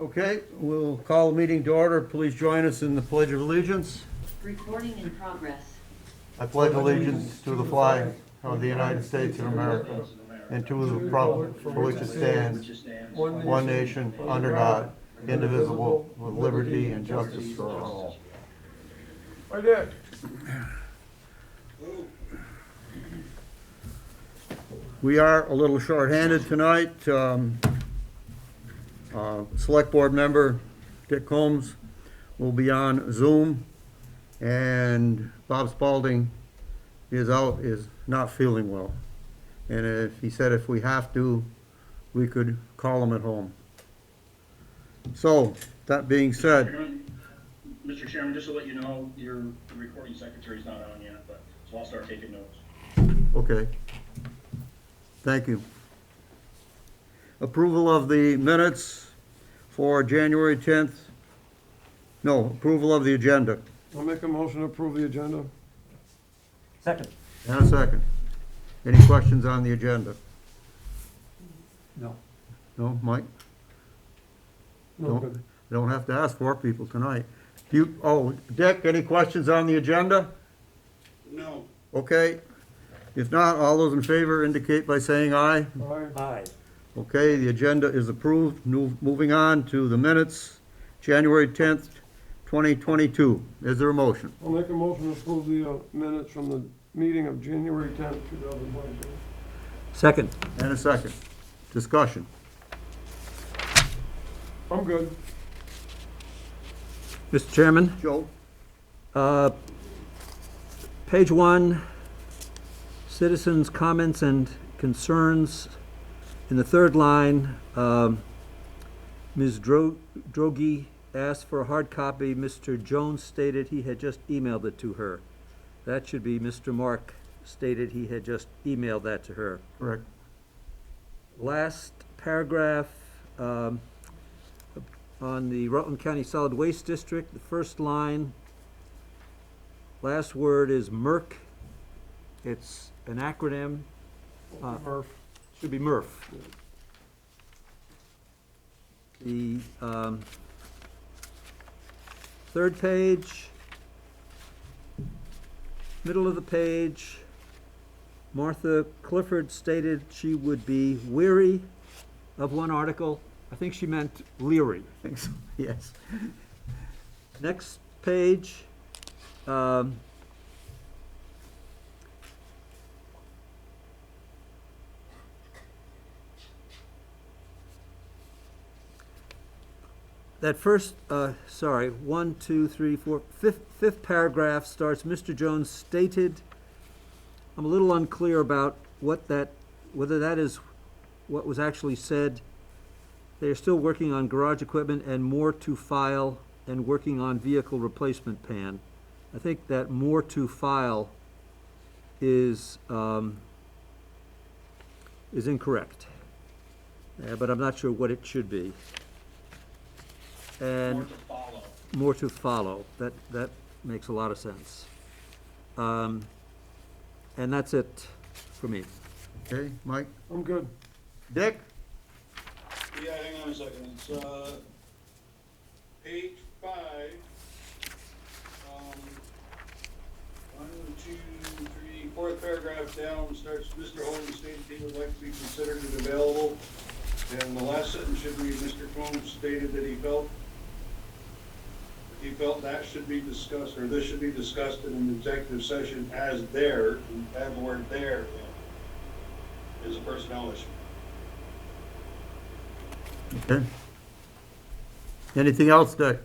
Okay, we'll call the meeting to order. Please join us in the Pledge of Allegiance. Recording in progress. I pledge allegiance to the flag of the United States of America and to the republic for which it stands, one nation, under God, indivisible, with liberty and justice for all. I did. We are a little short-handed tonight. Select Board member Dick Combs will be on Zoom, and Bob Spalding is not feeling well. And he said if we have to, we could call him at home. So, that being said, Mr. Chairman, just to let you know, your recording secretary's not on yet, but so I'll start taking notes. okay. Thank you. Approval of the minutes for January 10th. No, approval of the agenda. I'll make a motion to approve the agenda. Second. And a second. Any questions on the agenda? No. No, Mike? No, good. Don't have to ask for people tonight. Dick, any questions on the agenda? No. Okay. If not, all those in favor indicate by saying aye. Aye. Aye. Okay, the agenda is approved. Moving on to the minutes, January 10th, 2022. Is there a motion? I'll make a motion to approve the minutes from the meeting of January 10th, 2022. Second. And a second. Discussion. I'm good. Mr. Chairman, Joe? page 1, citizens' comments and concerns. In the third line, Ms. Drogi asked for a hard copy. Mr. Jones stated he had just emailed it to her. That should be Mr. Mark stated he had just emailed that to her. Correct. Last paragraph, on the Rutland County Solid Waste District, the first line, last word is MERC. It's an acronym. Murph. Should be MRF. The third page, middle of the page, Martha Clifford stated she would be weary of one article. I think she meant leery. Thanks. Yes. Next page, that first, one, two, three, four, fifth paragraph starts, Mr. Jones stated. I'm a little unclear about whether that is what was actually said. They are still working on garage equipment and more to file and working on vehicle replacement pan. I think that more to file is incorrect, but I'm not sure what it should be. And More to follow. more to follow. That makes a lot of sense. And that's it for me. Okay, Mike? I'm good. Dick? Yeah, hang on a second, it's, page 5, 1, 2, 3, fourth paragraph down, starts, Mr. Holden stated he would like to be considered as available, and the last sentence should read, Mr. Combs stated that he felt that should be discussed, or this should be discussed in an executive session as there, and add the word there is a personnel issue. Okay. Anything else, Dick?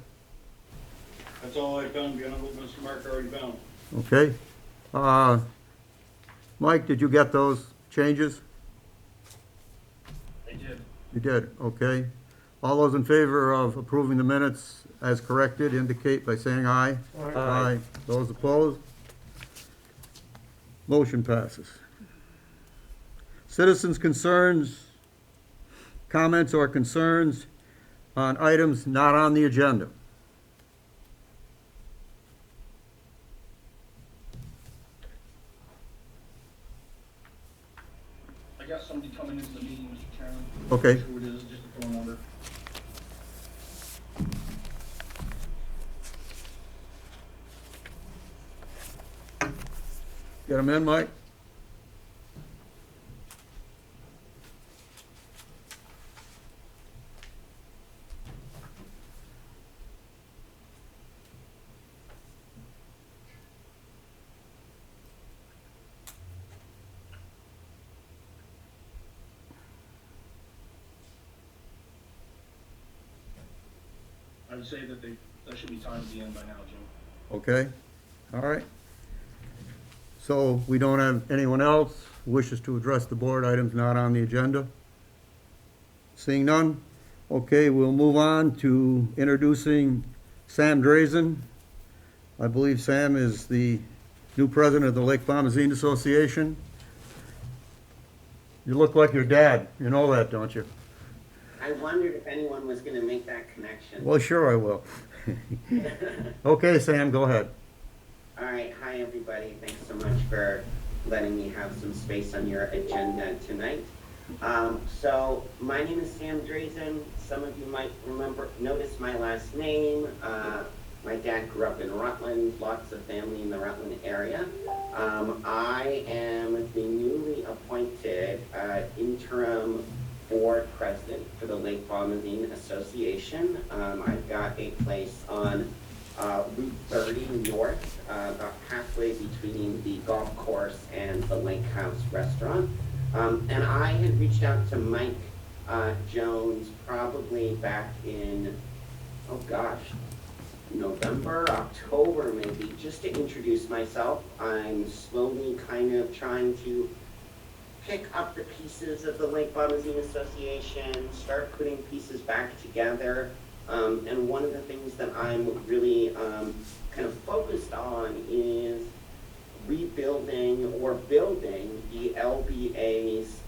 That's all I found beyond what Mr. Mark already found. Okay. Mike, did you get those changes? I did. You did, okay. All those in favor of approving the minutes as corrected indicate by saying aye. Aye. Those opposed? Motion passes. Citizens' concerns, comments or concerns on items not on the agenda. I got somebody coming into the meeting, Mr. Chairman. Okay. Who it is, just a phone number. Get them in, Mike? I would say that that should be timed at the end by now, Jim. Okay, all right. So we don't have anyone else wishes to address the board, items not on the agenda? Seeing none? Okay, we'll move on to introducing Sam Drazin. I believe Sam is the new president of the Lake Bombazine Association. You look like your dad, you know that, don't you? I wondered if anyone was going to make that connection. Well, sure I will. Okay, Sam, go ahead. All right, hi everybody. Thanks so much for letting me have some space on your agenda tonight. So my name is Sam Drazin. Some of you might notice my last name. My dad grew up in Rutland, lots of family in the Rutland area. I am the newly appointed interim board president for the Lake Bombazine Association. I've got a place on Route 30 North, about halfway between the golf course and the Lake House restaurant. And I had reached out to Mike Jones probably back in, oh gosh, November, October maybe, just to introduce myself. I'm slowly kind of trying to pick up the pieces of the Lake Bombazine Association, start putting pieces back together. And one of the things that I'm really kind of focused on is rebuilding or building the LBA's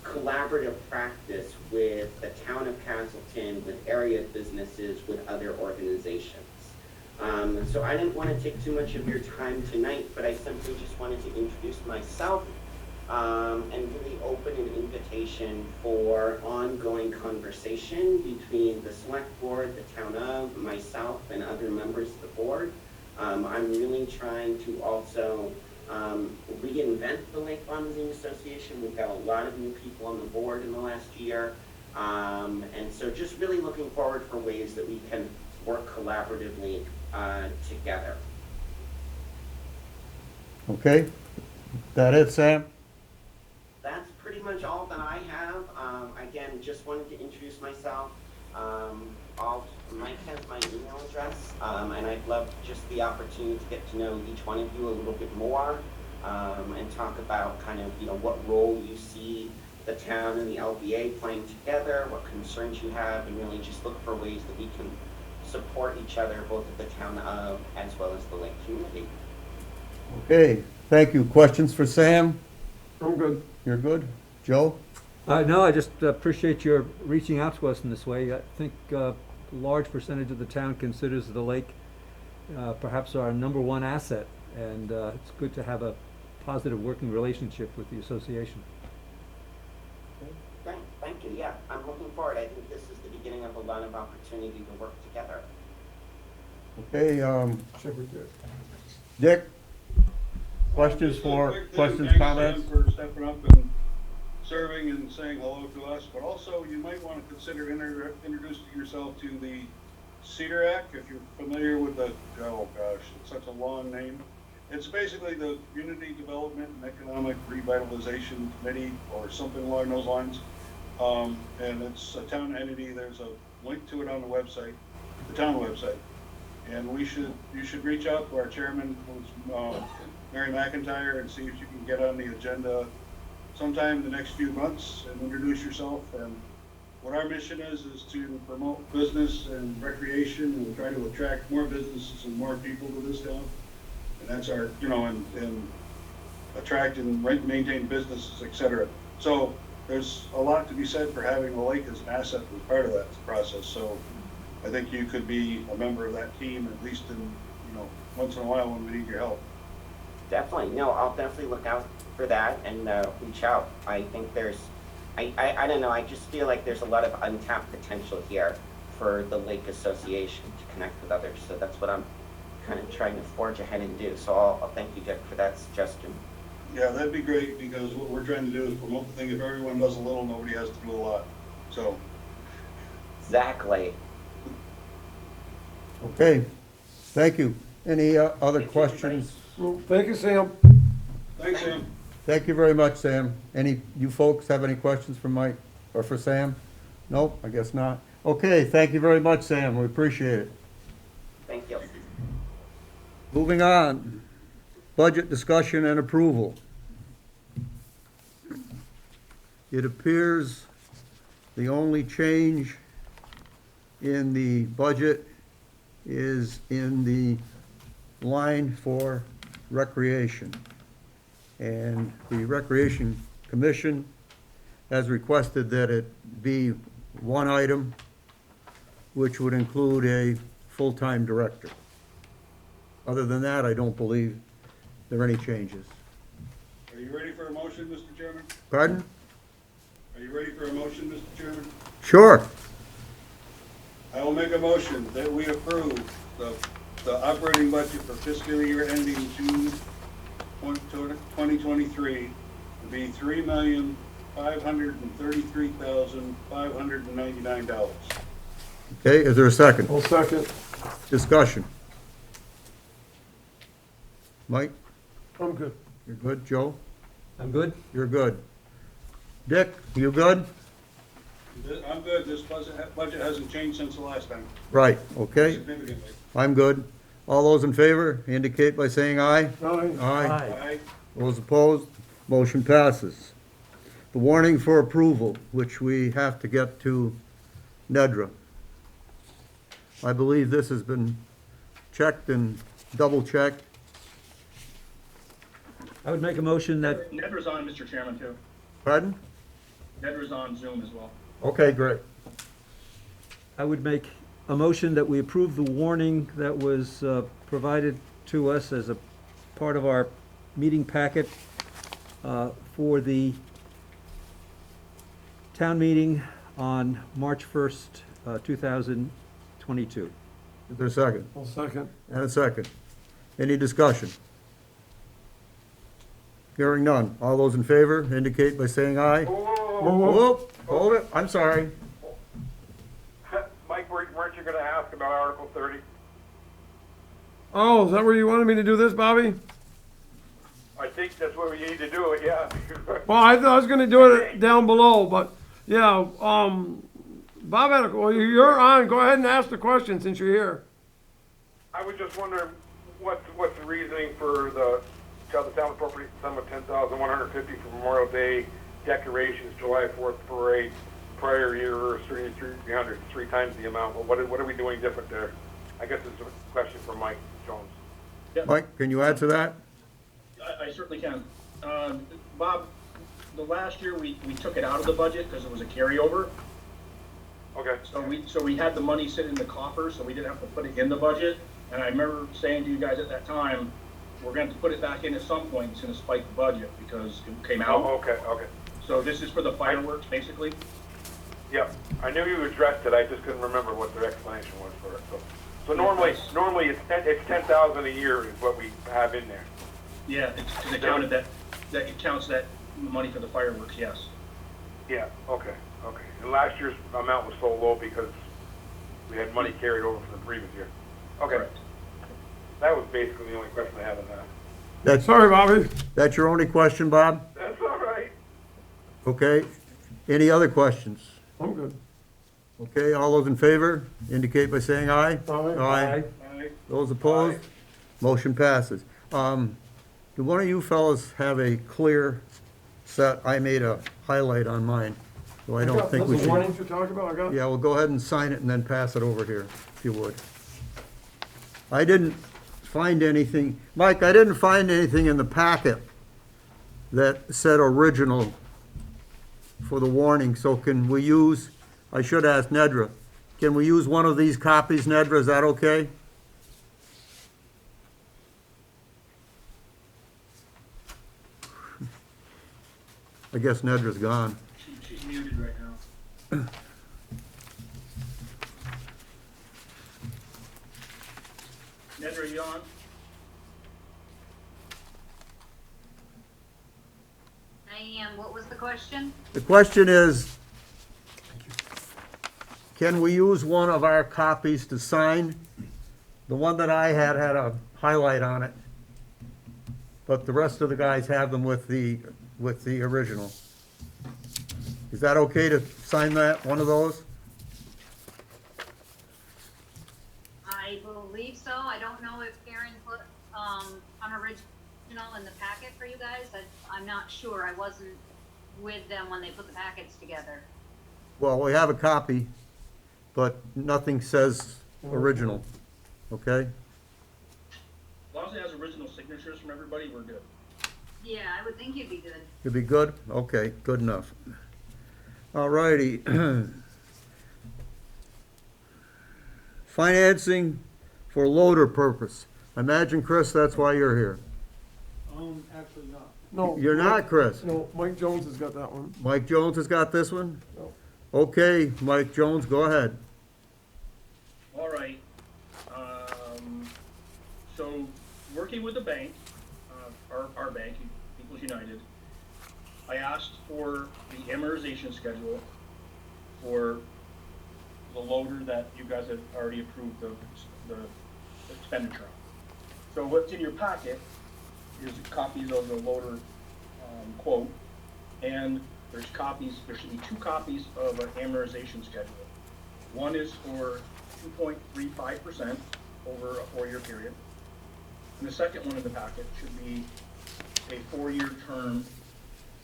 collaborative practice with the town of Castleton, with area businesses, with other organizations. So I didn't want to take too much of your time tonight, but I simply just wanted to introduce myself and really open an invitation for ongoing conversation between the select board, the town of, myself, and other members of the board. I'm really trying to also reinvent the Lake Bombazine Association. We've got a lot of new people on the board in the last year. And so just really looking forward for ways that we can work collaboratively together. Okay, that it, Sam? That's pretty much all that I have. Again, just wanted to introduce myself. Mike has my email address, and I'd love just the opportunity to get to know each one of you a little bit more, and talk about kind of, what role you see the town and the LBA playing together, what concerns you have, and really just look for ways that we can support each other, both at the town of as well as the lake community. Okay, thank you. Questions for Sam? I'm good. You're good? Joe? No, I just appreciate your reaching out to us in this way. I think a large percentage of the town considers the lake perhaps our number one asset, and it's good to have a positive working relationship with the association. Thank you. Yeah, I'm looking forward. I think this is the beginning of a lot of opportunity to work together. Okay, Secretary. Dick? Questions Just a quick thing. comments? Thanks, Sam, for stepping up and serving and saying hello to us, but also you might want to consider introducing yourself to the CEDARAC, if you're familiar with the, oh gosh, it's such a long name. It's basically the Community Development and Economic Revitalization Committee, or something along those lines. And it's a town entity. There's a link to it on the website, the town website. And you should reach out to our chairman, who's Mary McIntyre, and see if you can get on the agenda sometime in the next few months and introduce yourself. And what our mission is to promote business and recreation and try to attract more businesses and more people to this town. And that's our, and attract and maintain businesses, et cetera. So there's a lot to be said for having the lake as an asset as part of that process. So I think you could be a member of that team, at least in, once in a while when we need your help. Definitely. No, I'll definitely look out for that and reach out. I think I don't know, I just feel like there's a lot of untapped potential here for the Lake Association to connect with others. So that's what I'm kind of trying to forge ahead and do. So I'll thank you, Dick, for that suggestion. Yeah, that'd be great, because what we're trying to do is promote the thing. If everyone does a little, nobody has to do a lot. So, Exactly. Okay, thank you. Any other questions? Well, thank you, Sam. thanks, Sam. Thank you very much, Sam. Any, you folks have any questions for Mike or for Sam? Nope, I guess not. Okay, thank you very much, Sam. We appreciate it. Thank you. Moving on, budget discussion and approval. It appears the only change in the budget is in the line for recreation. And the Recreation Commission has requested that it be one item, which would include a full-time director. Other than that, I don't believe there are any changes. Are you ready for a motion, Mr. Chairman? Pardon? Are you ready for a motion, Mr. Chairman? Sure. I will make a motion that we approve the operating budget for fiscal year ending June 2023 to be $3,533,599. Okay, is there a second? I'll second. Discussion. Mike, I'm good. you're good. Joe, I'm good? you're good. Dick, you good? I'm good. This budget hasn't changed since the last time, Right, okay. significantly. I'm good. All those in favor indicate by saying aye. Aye. Aye. Those opposed, motion passes. The warning for approval, which we have to get to Nedra. I believe this has been checked and double-checked. I would make a motion that, Nedra's on, Mr. Chairman, too. Pardon? Nedra's on Zoom as well. Okay, great. I would make a motion that we approve the warning that was provided to us as a part of our meeting packet for the town meeting on March 1st, 2022. Is there a second? I'll second. And a second. Any discussion? Hearing none. All those in favor indicate by saying aye. Whoop, hold it, I'm sorry. Mike, weren't you gonna ask about Article 30? Oh, is that where you wanted me to do this, Bobby? I think that's what we need to do it, yeah. Well, I thought I was gonna do it down below, but, yeah, Bob had well, you're on, go ahead and ask the question since you're here. I was just wondering, what's the reasoning for the town appropriate sum of $10,150 for Memorial Day decorations, July 4th parade, prior year, 300, 3 times the amount, but what are we doing different there? I guess it's a question for Mike Jones. Mike, can you add to that? I certainly can. Bob, the last year, we took it out of the budget because it was a carryover. Okay. So we had the money sit in the coffer, so we didn't have to put it in the budget. And I remember saying to you guys at that time, we're going to put it back in at some point, it's going to spike the budget because it came out. Oh, okay. So this is for the fireworks, basically? Yep, I knew you addressed it, I just couldn't remember what their explanation was for it, so normally it's 10,000 a year is what we have in there. Yeah, it's because it counted that it counts that money for the fireworks, yes. Yeah, okay. And last year's amount was so low because we had money carried over from the previous year. Okay, Correct. that was basically the only question I had on that. Sorry, Bobby. That's your only question, Bob? That's all right. Okay. Any other questions? I'm good. Okay, all those in favor indicate by saying aye. Aye. Aye. Those opposed? Motion passes. Do one of you fellas have a clear set? I made a highlight on mine, so I don't think we That's the warning should. to talk about, I got? Yeah, well, go ahead and sign it and then pass it over here, if you would. I didn't find anything, Mike, I didn't find anything in the packet that said original for the warning, so can we use, I should ask Nedra, can we use one of these copies, Nedra, is that okay? I guess Nedra's gone. She's muted right now. Ned, are you on? I am. What was the question? The question is, can we use one of our copies to sign? The one that I had a highlight on it, but the rest of the guys have them with the original. Is that okay to sign that, one of those? I believe so. I don't know if Karen put, an original in the packet for you guys. I'm not sure. I wasn't with them when they put the packets together. Well, we have a copy, but nothing says original, okay? As long as it has original signatures from everybody, we're good. Yeah, I would think you'd be good. You'd be good? Okay, good enough. All righty. Financing for loader purpose. I imagine, Chris, that's why you're here. Actually not. No. You're not, Chris? No, Mike Jones has got that one. Mike Jones has got this one? No. Okay, Mike Jones, go ahead. All right. So, working with the bank, our bank, People's United, I asked for the amortization schedule for the loader that you guys have already approved the expenditure on. So what's in your packet is copies of the loader quote, and there should be 2 copies of an amortization schedule. One is for 2.35% over a 4-year period, and the second one in the packet should be a 4-year term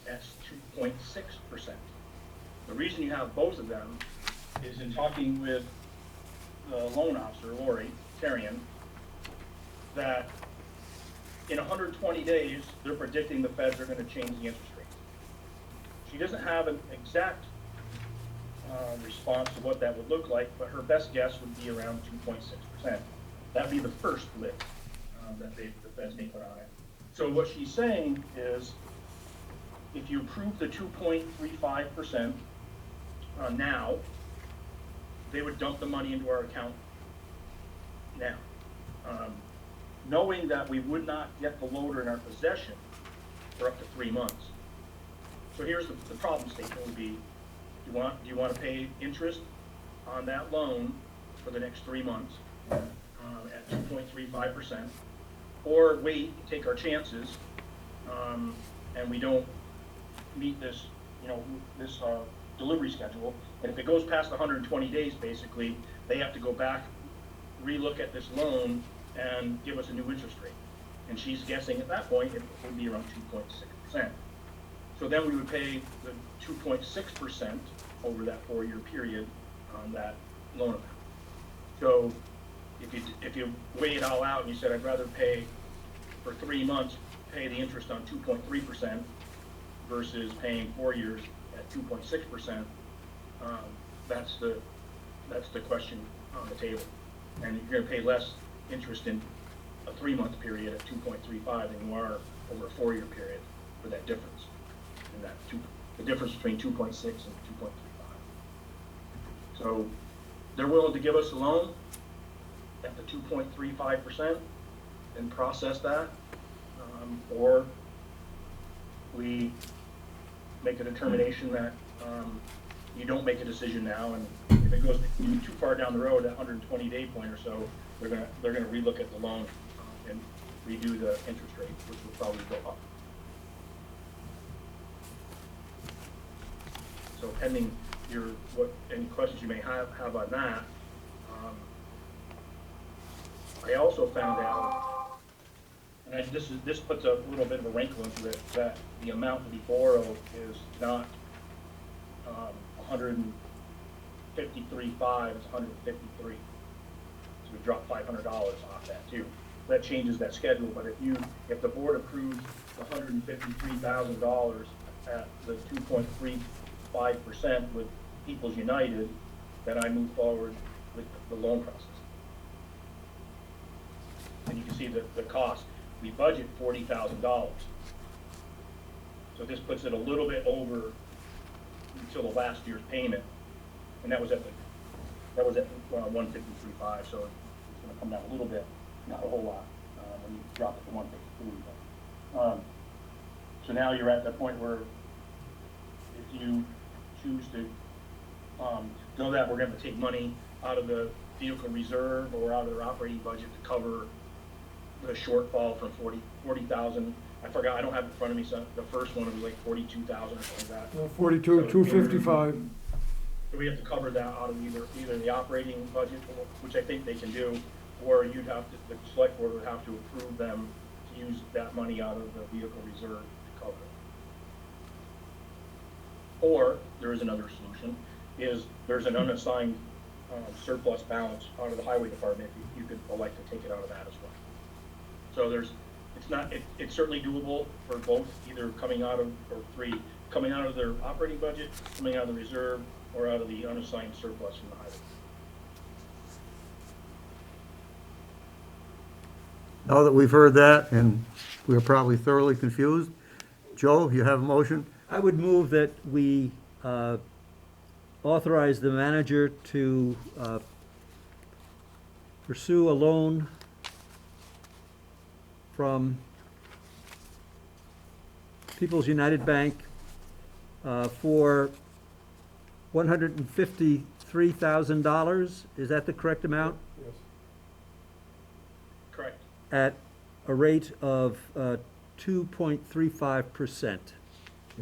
at 2.6%. The reason you have both of them is in talking with the loan officer, Lori Tarian, that in 120 days, they're predicting the feds are going to change the interest rate. She doesn't have an exact response to what that would look like, but her best guess would be around 2.6%. That'd be the first lift that the feds may put on it. So what she's saying is, if you approve the 2.35% now, they would dump the money into our account now. Knowing that we would not get the loader in our possession for up to 3 months. So here's the problem statement would be, do you want to pay interest on that loan for the next 3 months at 2.35%, or wait, take our chances, and we don't meet this, this delivery schedule, and if it goes past 120 days, basically, they have to go back, relook at this loan, and give us a new interest rate. And she's guessing at that point it would be around 2.6%. So then we would pay the 2.6% over that 4-year period on that loan amount. So if you weigh it all out and you said, I'd rather pay for 3 months, pay the interest on 2.3% versus paying 4 years at 2.6%, that's the question on the table. And you're going to pay less interest in a 3-month period at 2.35 than you are over a 4-year period for that difference. And the difference between 2.6 and 2.35. So they're willing to give us a loan at the 2.35% and process that, or we make a determination that you don't make a decision now, and if it goes too far down the road, that 120-day point or so, they're gonna relook at the loan and redo the interest rate, which will probably go up. So pending any questions you may have on that, I also found out, and this puts a little bit of a wrinkle into it, that the amount to be borrowed is not 153.5, it's 153. So we dropped $500 off that too. That changes that schedule, but if the board approves $153,000 at the 2.35% with People's United, then I move forward with the loan process. And you can see the cost. We budget $40,000. So this puts it a little bit over until the last year's payment, and that was at 153.5, so it's going to come down a little bit. not a whole lot, when you drop it to 152. So now you're at the point where if you choose to, know that we're gonna take money out of the vehicle reserve or out of their operating budget to cover the shortfall from 40,000. I forgot, I don't have it in front of me, so the first one was like 42,000 or something like that. 42, 255. So we have to cover that out of either the operating budget, which I think they can do, or you'd have to, the select board would have to approve them to use that money out of the vehicle reserve to cover it. Or, there is another solution, is there's an unassigned surplus balance out of the highway department, you could elect to take it out of that as well. So it's certainly doable for both, either coming out of, or three, coming out of their operating budget, coming out of the reserve, or out of the unassigned surplus from the highway. Now that we've heard that, and we're probably thoroughly confused, Joe, you have a motion? I would move that we authorize the manager to pursue a loan from People's United Bank for $153,000. Is that the correct amount? Yes. Correct. At a rate of 2.35%.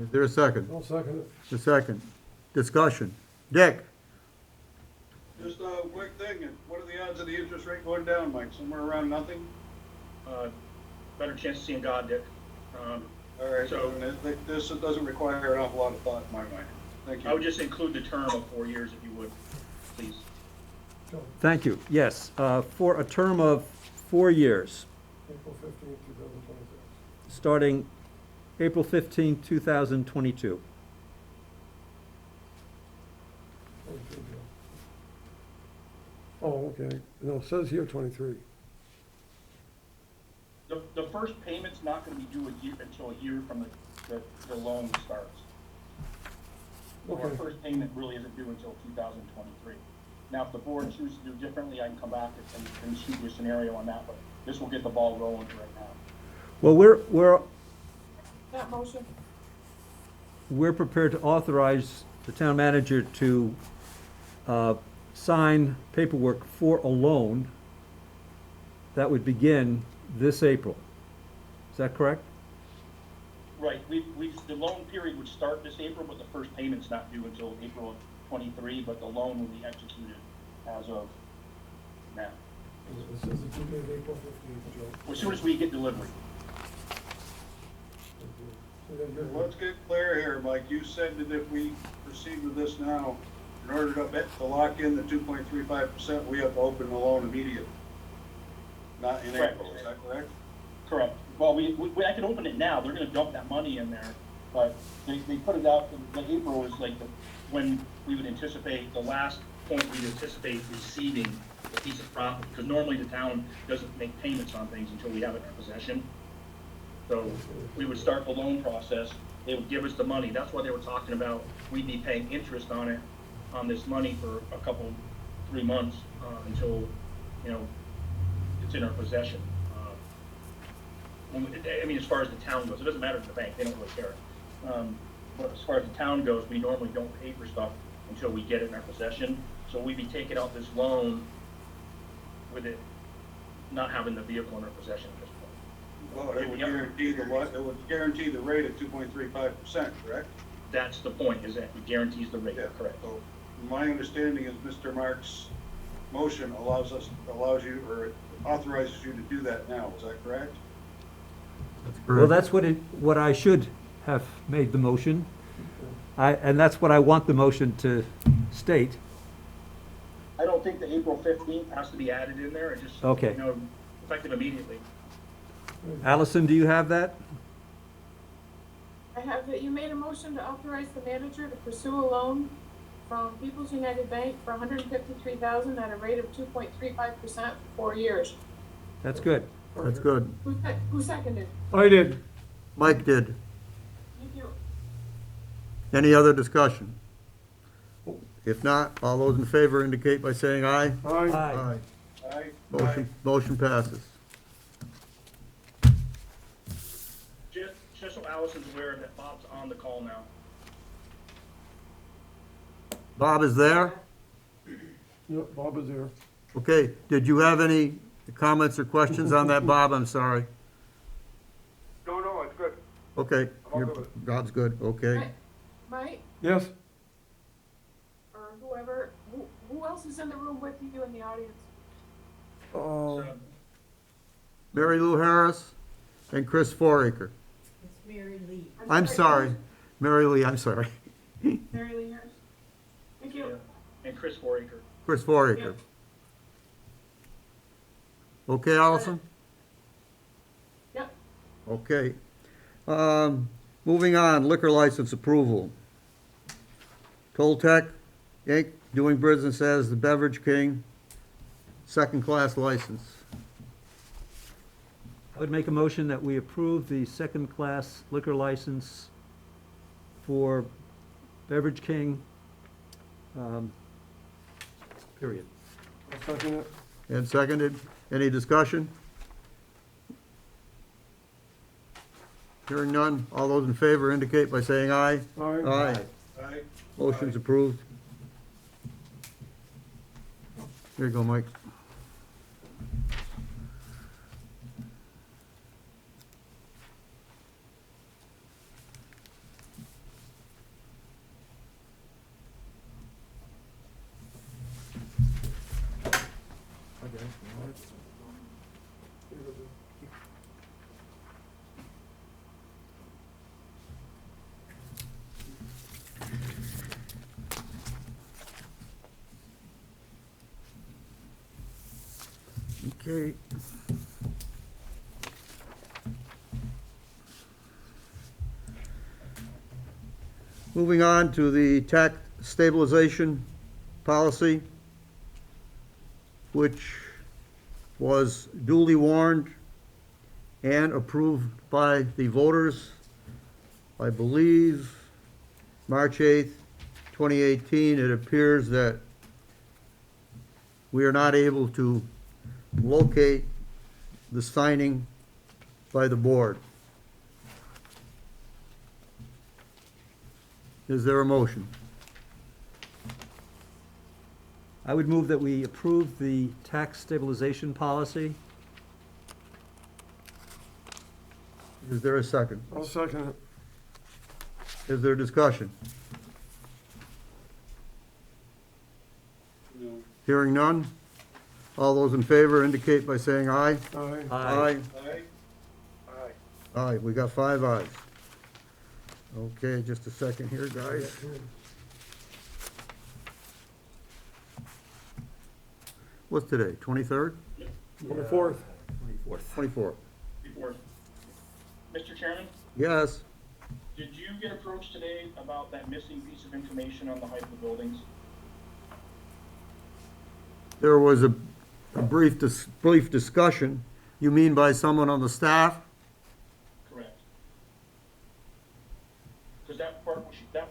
Is there a second? I'll second it. A second. Discussion. Dick? Just a quick thing, what are the odds of the interest rate going down, Mike? Somewhere around nothing? Better chance of seeing God, Dick. All right, So- so this doesn't require an awful lot of thought in my mind. Thank you. I would just include the term of 4 years if you would, please. Thank you. Yes, for a term of 4 years, April 15, 2026. starting April 15, 2022. 23, Joe. Oh, okay. No, it says here 23. The first payment's not gonna be due until a year from the loan starts. So our Okay. first payment really isn't due until 2023. Now, if the board chooses to do differently, I can come back and shoot you a scenario on that, but this will get the ball rolling right now. Well, That motion. we're prepared to authorize the town manager to sign paperwork for a loan that would begin this April. Is that correct? Right, the loan period would start this April, but the first payment's not due until April of '23, but the loan will be executed as of now, It says the due date April 15th, Joe. as soon as we get delivery. So then you're- Let's get clear here, Mike. You said that if we proceed with this now, in order to lock in the 2.35%, we have to open the loan immediately. Not in Correct. April, is that correct? Correct. Well, I can open it now, they're gonna dump that money in there, but they put it out, the April is like when we would anticipate, the last point we anticipate receiving a piece of property, because normally the town doesn't make payments on things until we have it in our possession. So we would start the loan process, they would give us the money, that's why they were talking about, we'd be paying interest on it, on this money for a couple, 3 months, until, it's in our possession. I mean, as far as the town goes, it doesn't matter to the bank, they don't really care. But as far as the town goes, we normally don't pay for stuff until we get it in our possession. So we'd be taking out this loan with it not having the vehicle in our possession at this point. Well, it would guarantee the rate at 2.35%, correct? That's the point, is that it guarantees the rate, correct? So my understanding is Mr. Mark's motion authorizes you to do that now, is that correct? That's Well, correct. that's what I should have made the motion. And that's what I want the motion to state. I don't think the April 15th has to be added in there, it just, Okay. effective immediately. Allison, do you have that? I have that you made a motion to authorize the manager to pursue a loan from People's United Bank for $153,000 at a rate of 2.35% for 4 years. That's good. That's good. Who seconded? I did. Mike did. Thank you. Any other discussion? If not, all those in favor indicate by saying aye. Aye. Aye. Aye. Motion passes. Allison's aware that Bob's on the call now. Bob is there? Yep, Bob is there. Okay, did you have any comments or questions on that, Bob? I'm sorry. No, it's good. Okay, I'm all good with it. Bob's good, okay. Mike, Yes? or whoever, who else is in the room with you in the audience? Uh, Mary Lou Harris and Chris Foraker. It's Mary Lee. I'm sorry, Mary Lee, I'm sorry. Mary Lee Harris. Thank you. Yeah. And Chris Foraker. Chris Foraker. Okay, Allison? Yep. Okay. Moving on, liquor license approval. Toltec, Inc., doing business as the Beverage King, second-class license. I would make a motion that we approve the second-class liquor license for Beverage King, period. I'll second it. And seconded. Any discussion? Hearing none. All those in favor indicate by saying aye. All right. Aye. Aye. Motion's approved. Here you go, Mike. Okay. Moving on to the tax stabilization policy, which was duly warned and approved by the voters, I believe, March 8th, 2018. It appears that we are not able to locate the signing by the board. Is there a motion? I would move that we approve the tax stabilization policy. Is there a second? I'll second it. Is there discussion? No. Hearing none? All those in favor indicate by saying aye. All right. Aye. Aye. Aye. Aye, we got 5 ayes. Okay, just a second here, guys. What's today, 23rd? 24th. 24th? Before. Mr. Chairman, Yes, did you get approached today about that missing piece of information on the height of the buildings? there was a brief discussion. You mean by someone on the staff? Correct. Because that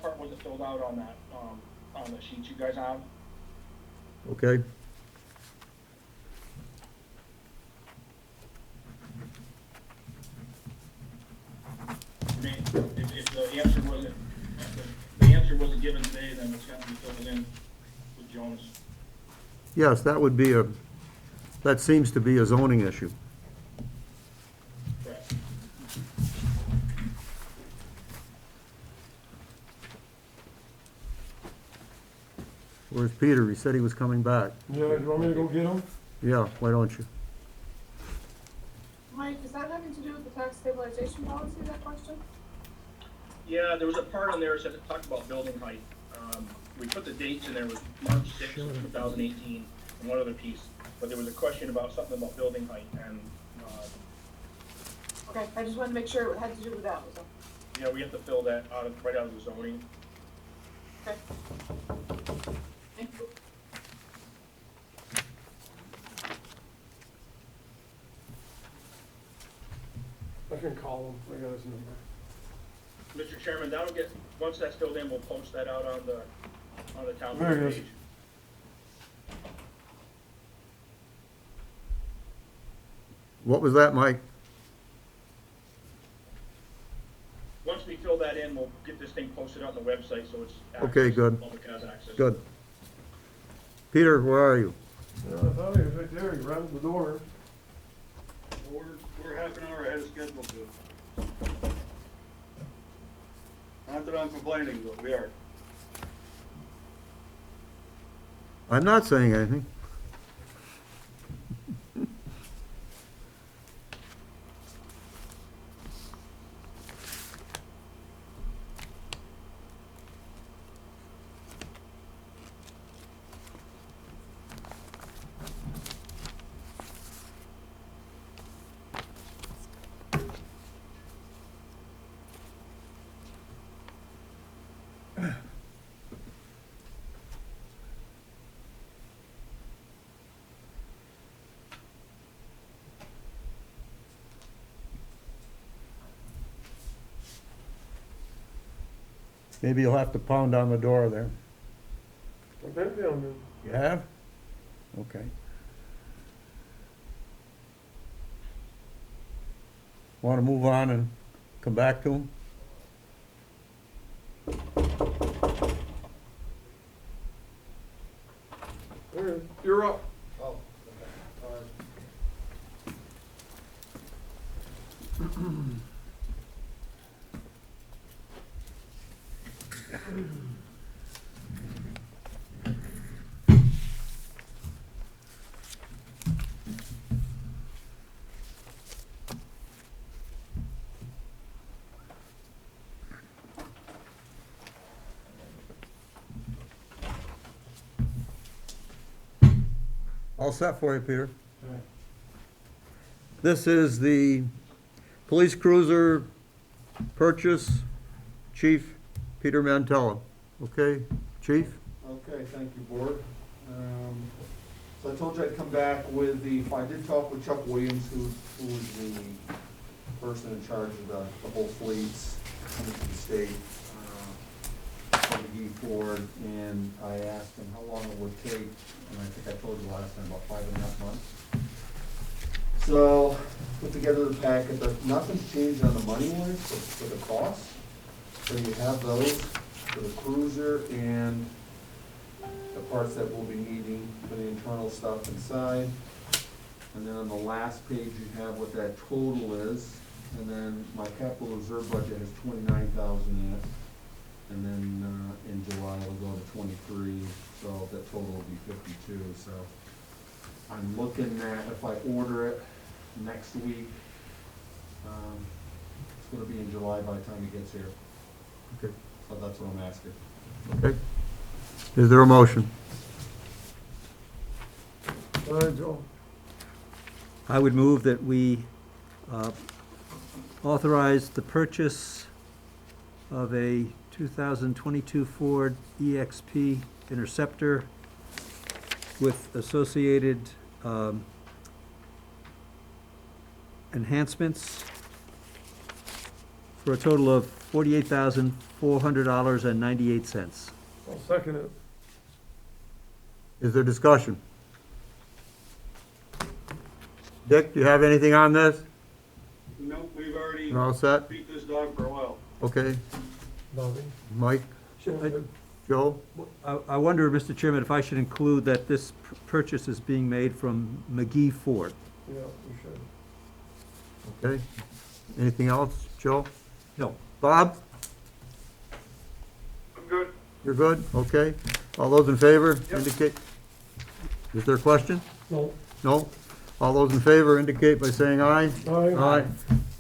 part wasn't filled out on that, on the sheet you guys have. Okay. I mean, if the answer wasn't given today, then it's got to be filled in with Jonas. Yes, that seems to be a zoning issue. Correct. Where's Peter? He said he was coming back. Yeah, you want me to go get him? Yeah, why don't you? Mike, is that having to do with the tax stabilization policy, that question? Yeah, there was a part on there that said it talked about building height. We put the dates in there with March 6th, 2018, and one other piece, but there was a question about something about building height, and, Okay, I just wanted to make sure it had to do with that, was all. yeah, we have to fill that right out of the zoning. Okay. Thank you. I can call him. I got his number. Mr. Chairman, that'll get, once that's filled in, we'll post that out on the town There it is. page. What was that, Mike? posted on the website, so it's. Okay, access, good. Public has access. Good. Peter, where are you? Yeah, I thought he was right there, he ran to the door. We're half an hour ahead of schedule too. Not that I'm complaining, but we are. I'm not saying anything. Maybe you'll have to pound on the door there. I've been down there. You have? Okay. Want to move on and come back to him? Okay, you're up. Oh, All set for you, Peter. This is the police cruiser purchase, Chief Peter Mantello. Okay, Chief? Okay, thank you, Board. So I told you I'd come back with I did talk with Chuck Williams, who is the person in charge of the whole fleets coming to the state, from the Ford, and I asked him how long it would take, and I think I told you last time, about 5.5 months. So, put together the packet, but nothing's changed on the money wise for the cost. So you have those for the cruiser and the parts that we'll be needing for the internal stuff inside. And then on the last page, you have what that total is. And then my capital reserve budget has 29,000 in it. And then, in July, it'll go to 23, so that total will be 52, so. I'm looking at, if I order it next week, it's gonna be in July by the time it gets here. Okay. So that's what I'm asking. Okay. Is there a motion? All right, Joe. I would move that we authorize the purchase of a 2022 Ford EXP Interceptor with associated enhancements for a total of $48,400.98. I'll second it. Is there discussion? Dick, do you have anything on this? No, we've already You all set? beat this dog for a while. Okay. Bobby? Mike, Good. Joe? I wonder, Mr. Chairman, if I should include that this purchase is being made from McGee Ford. Yeah, you should. Okay. Anything else, Joe? No. Bob? I'm good. You're good? Okay. All those in favor indicate. Is there a question? No. No? All those in favor indicate by saying aye. Aye.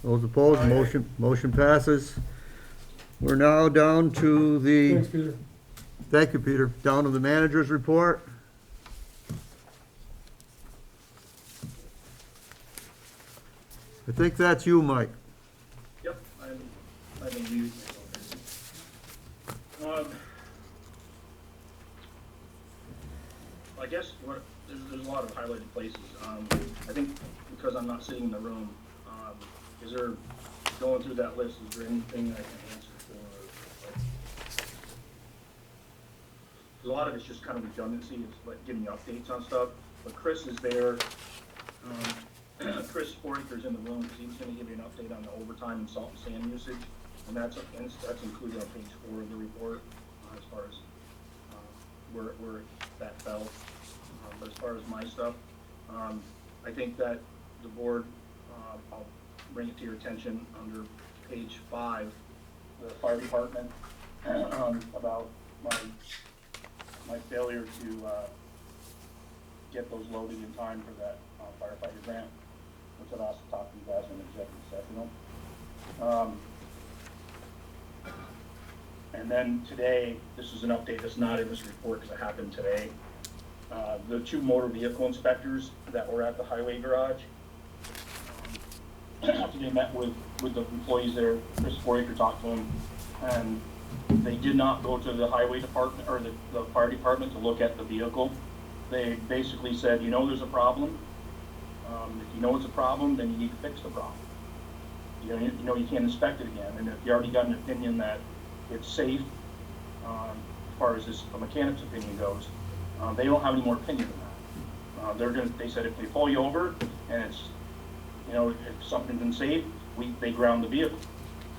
Those opposed, motion passes. We're now down to the, Thanks, Peter. thank you, Peter, down to the manager's report. I think that's you, Mike. Yep, I've been using myself. I guess there's a lot of highlighted places. I think because I'm not sitting in the room, is there, going through that list, is there anything I can answer for? Like, a lot of it's just kind of redundancy, it's like giving you updates on stuff, but Chris is there. Chris Foraker's in the room because he was going to give you an update on the overtime and salt and sand usage. And that's included on page 4 of the report, as far as, where that fell. But as far as my stuff, I think that the board, I'll bring it to your attention under page 5, the fire department, about my failure to, get those loaded in time for that firefighter grant, which I've asked to talk to you guys in executive session on. And then today, this is an update that's not in this report because it happened today. The 2 motor vehicle inspectors that were at the highway garage, after they met with the employees there, Chris Foraker talked to them, and they did not go to the highway department or the fire department to look at the vehicle. They basically said, there's a problem. If you know it's a problem, then you need to fix the problem. You can't inspect it again. And if you already got an opinion that it's safe, as far as a mechanic's opinion goes, they don't have any more opinion than that. They said if they pull you over and it's, if something's unsafe, they ground the vehicle.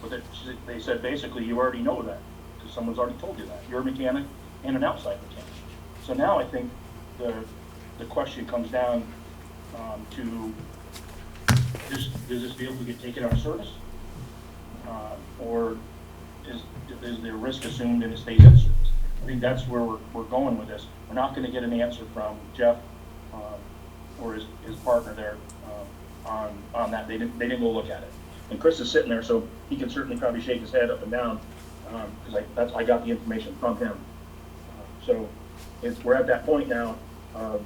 But they said basically you already know that because someone's already told you that. You're a mechanic and an outside mechanic. So now I think the question comes down to does this vehicle get taken out of service, or is there risk assumed and it stays in service? I think that's where we're going with this. We're not going to get an answer from Jeff or his partner there on that. They didn't go look at it. And Chris is sitting there, so he can certainly probably shake his head up and down because I got the information from him. So we're at that point now of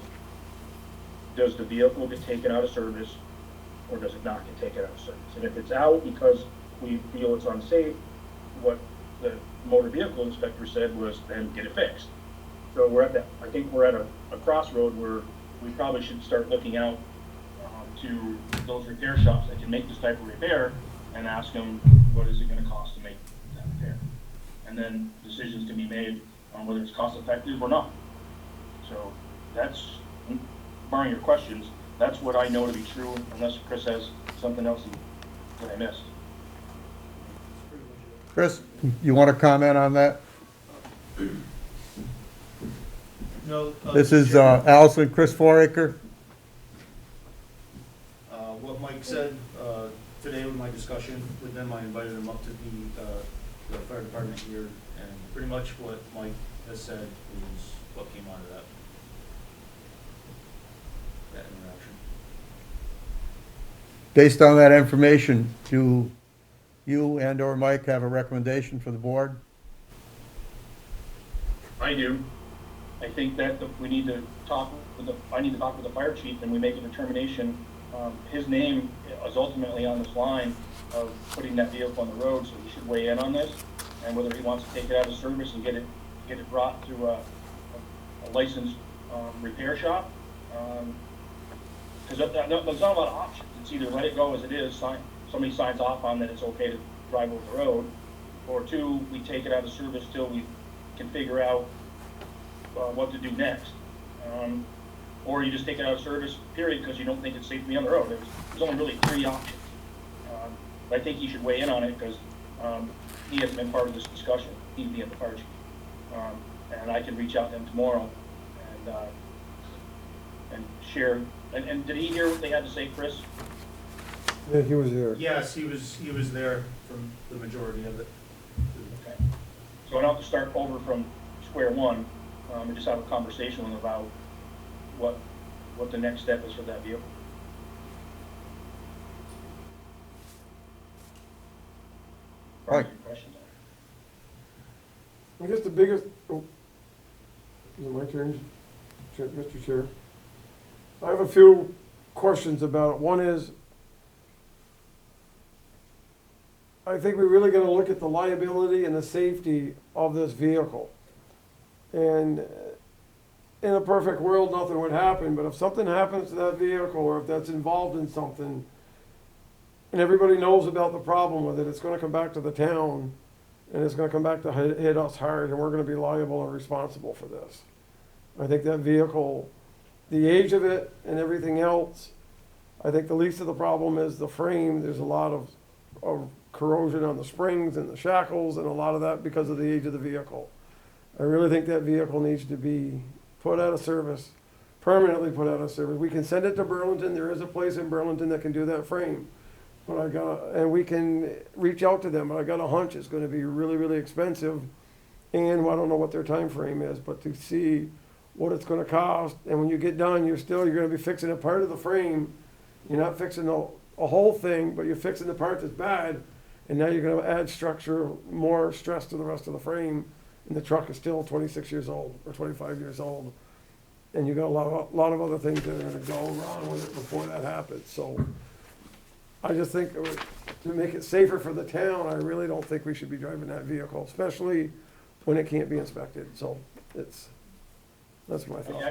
does the vehicle get taken out of service or does it not get taken out of service? And if it's out because we feel it's unsafe, what the motor vehicle inspector said was then get it fixed. So I think we're at a crossroad where we probably should start looking out to those repair shops that can make this type of repair and ask them what is it going to cost to make that repair. And then decisions can be made on whether it's cost effective or not. So that's, barring your questions, that's what I know to be true, unless Chris has something else that I missed. Chris, you want to comment on that? No. This is Allison, Chris Foraker. What Mike said today with my discussion with them, I invited them up to the fire department here, and pretty much what Mike has said is what came out of that interaction. Based on that information, do you and or Mike have a recommendation for the board? I do. I think that we need to talk with I need to talk with the fire chief and we make a determination. His name is ultimately on this line of putting that vehicle on the road, so he should weigh in on this and whether he wants to take it out of service and get it brought to a licensed repair shop. Because there's not a lot of options. It's either let it go as it is, somebody signs off on that it's okay to drive over the road, or 2, we take it out of service till we can figure out what to do next. Or you just take it out of service, period, because you don't think it's safe to be on the road. There's only really 3 options. But I think he should weigh in on it because he hasn't been part of this discussion, he'd be at the fire chief. And I can reach out to him tomorrow and share. And did he hear what they had to say, Chris? Yeah, he was there. Yes, he was there from the majority of it. Okay. So I don't have to start over from square one and just have a conversation with him about what the next step is for that vehicle. Right. Questions? I guess the biggest, is it my turn, Mr. Chair? I have a few questions about it. One is, I think we really gotta look at the liability and the safety of this vehicle. And in a perfect world, nothing would happen, but if something happens to that vehicle, or if that's involved in something, and everybody knows about the problem with it, it's gonna come back to the town, and it's gonna come back to hit us hard, and we're gonna be liable and responsible for this. I think that vehicle, the age of it and everything else, I think the least of the problem is the frame. There's a lot of corrosion on the springs and the shackles and a lot of that because of the age of the vehicle. I really think that vehicle needs to be put out of service, permanently put out of service. We can send it to Burlington, there is a place in Burlington that can do that frame. But and we can reach out to them, but I got a hunch it's gonna be really, really expensive. And I don't know what their time frame is, but to see what it's gonna cost, and when you get done, you're gonna be fixing a part of the frame. You're not fixing a whole thing, but you're fixing the part that's bad, and now you're gonna add structure, more stress to the rest of the frame, and the truck is still 26 years old, or 25 years old. And you got a lot of other things that are gonna go wrong with it before that happens, so. I just think to make it safer for the town, I really don't think we should be driving that vehicle, especially when it can't be inspected, so that's my thought.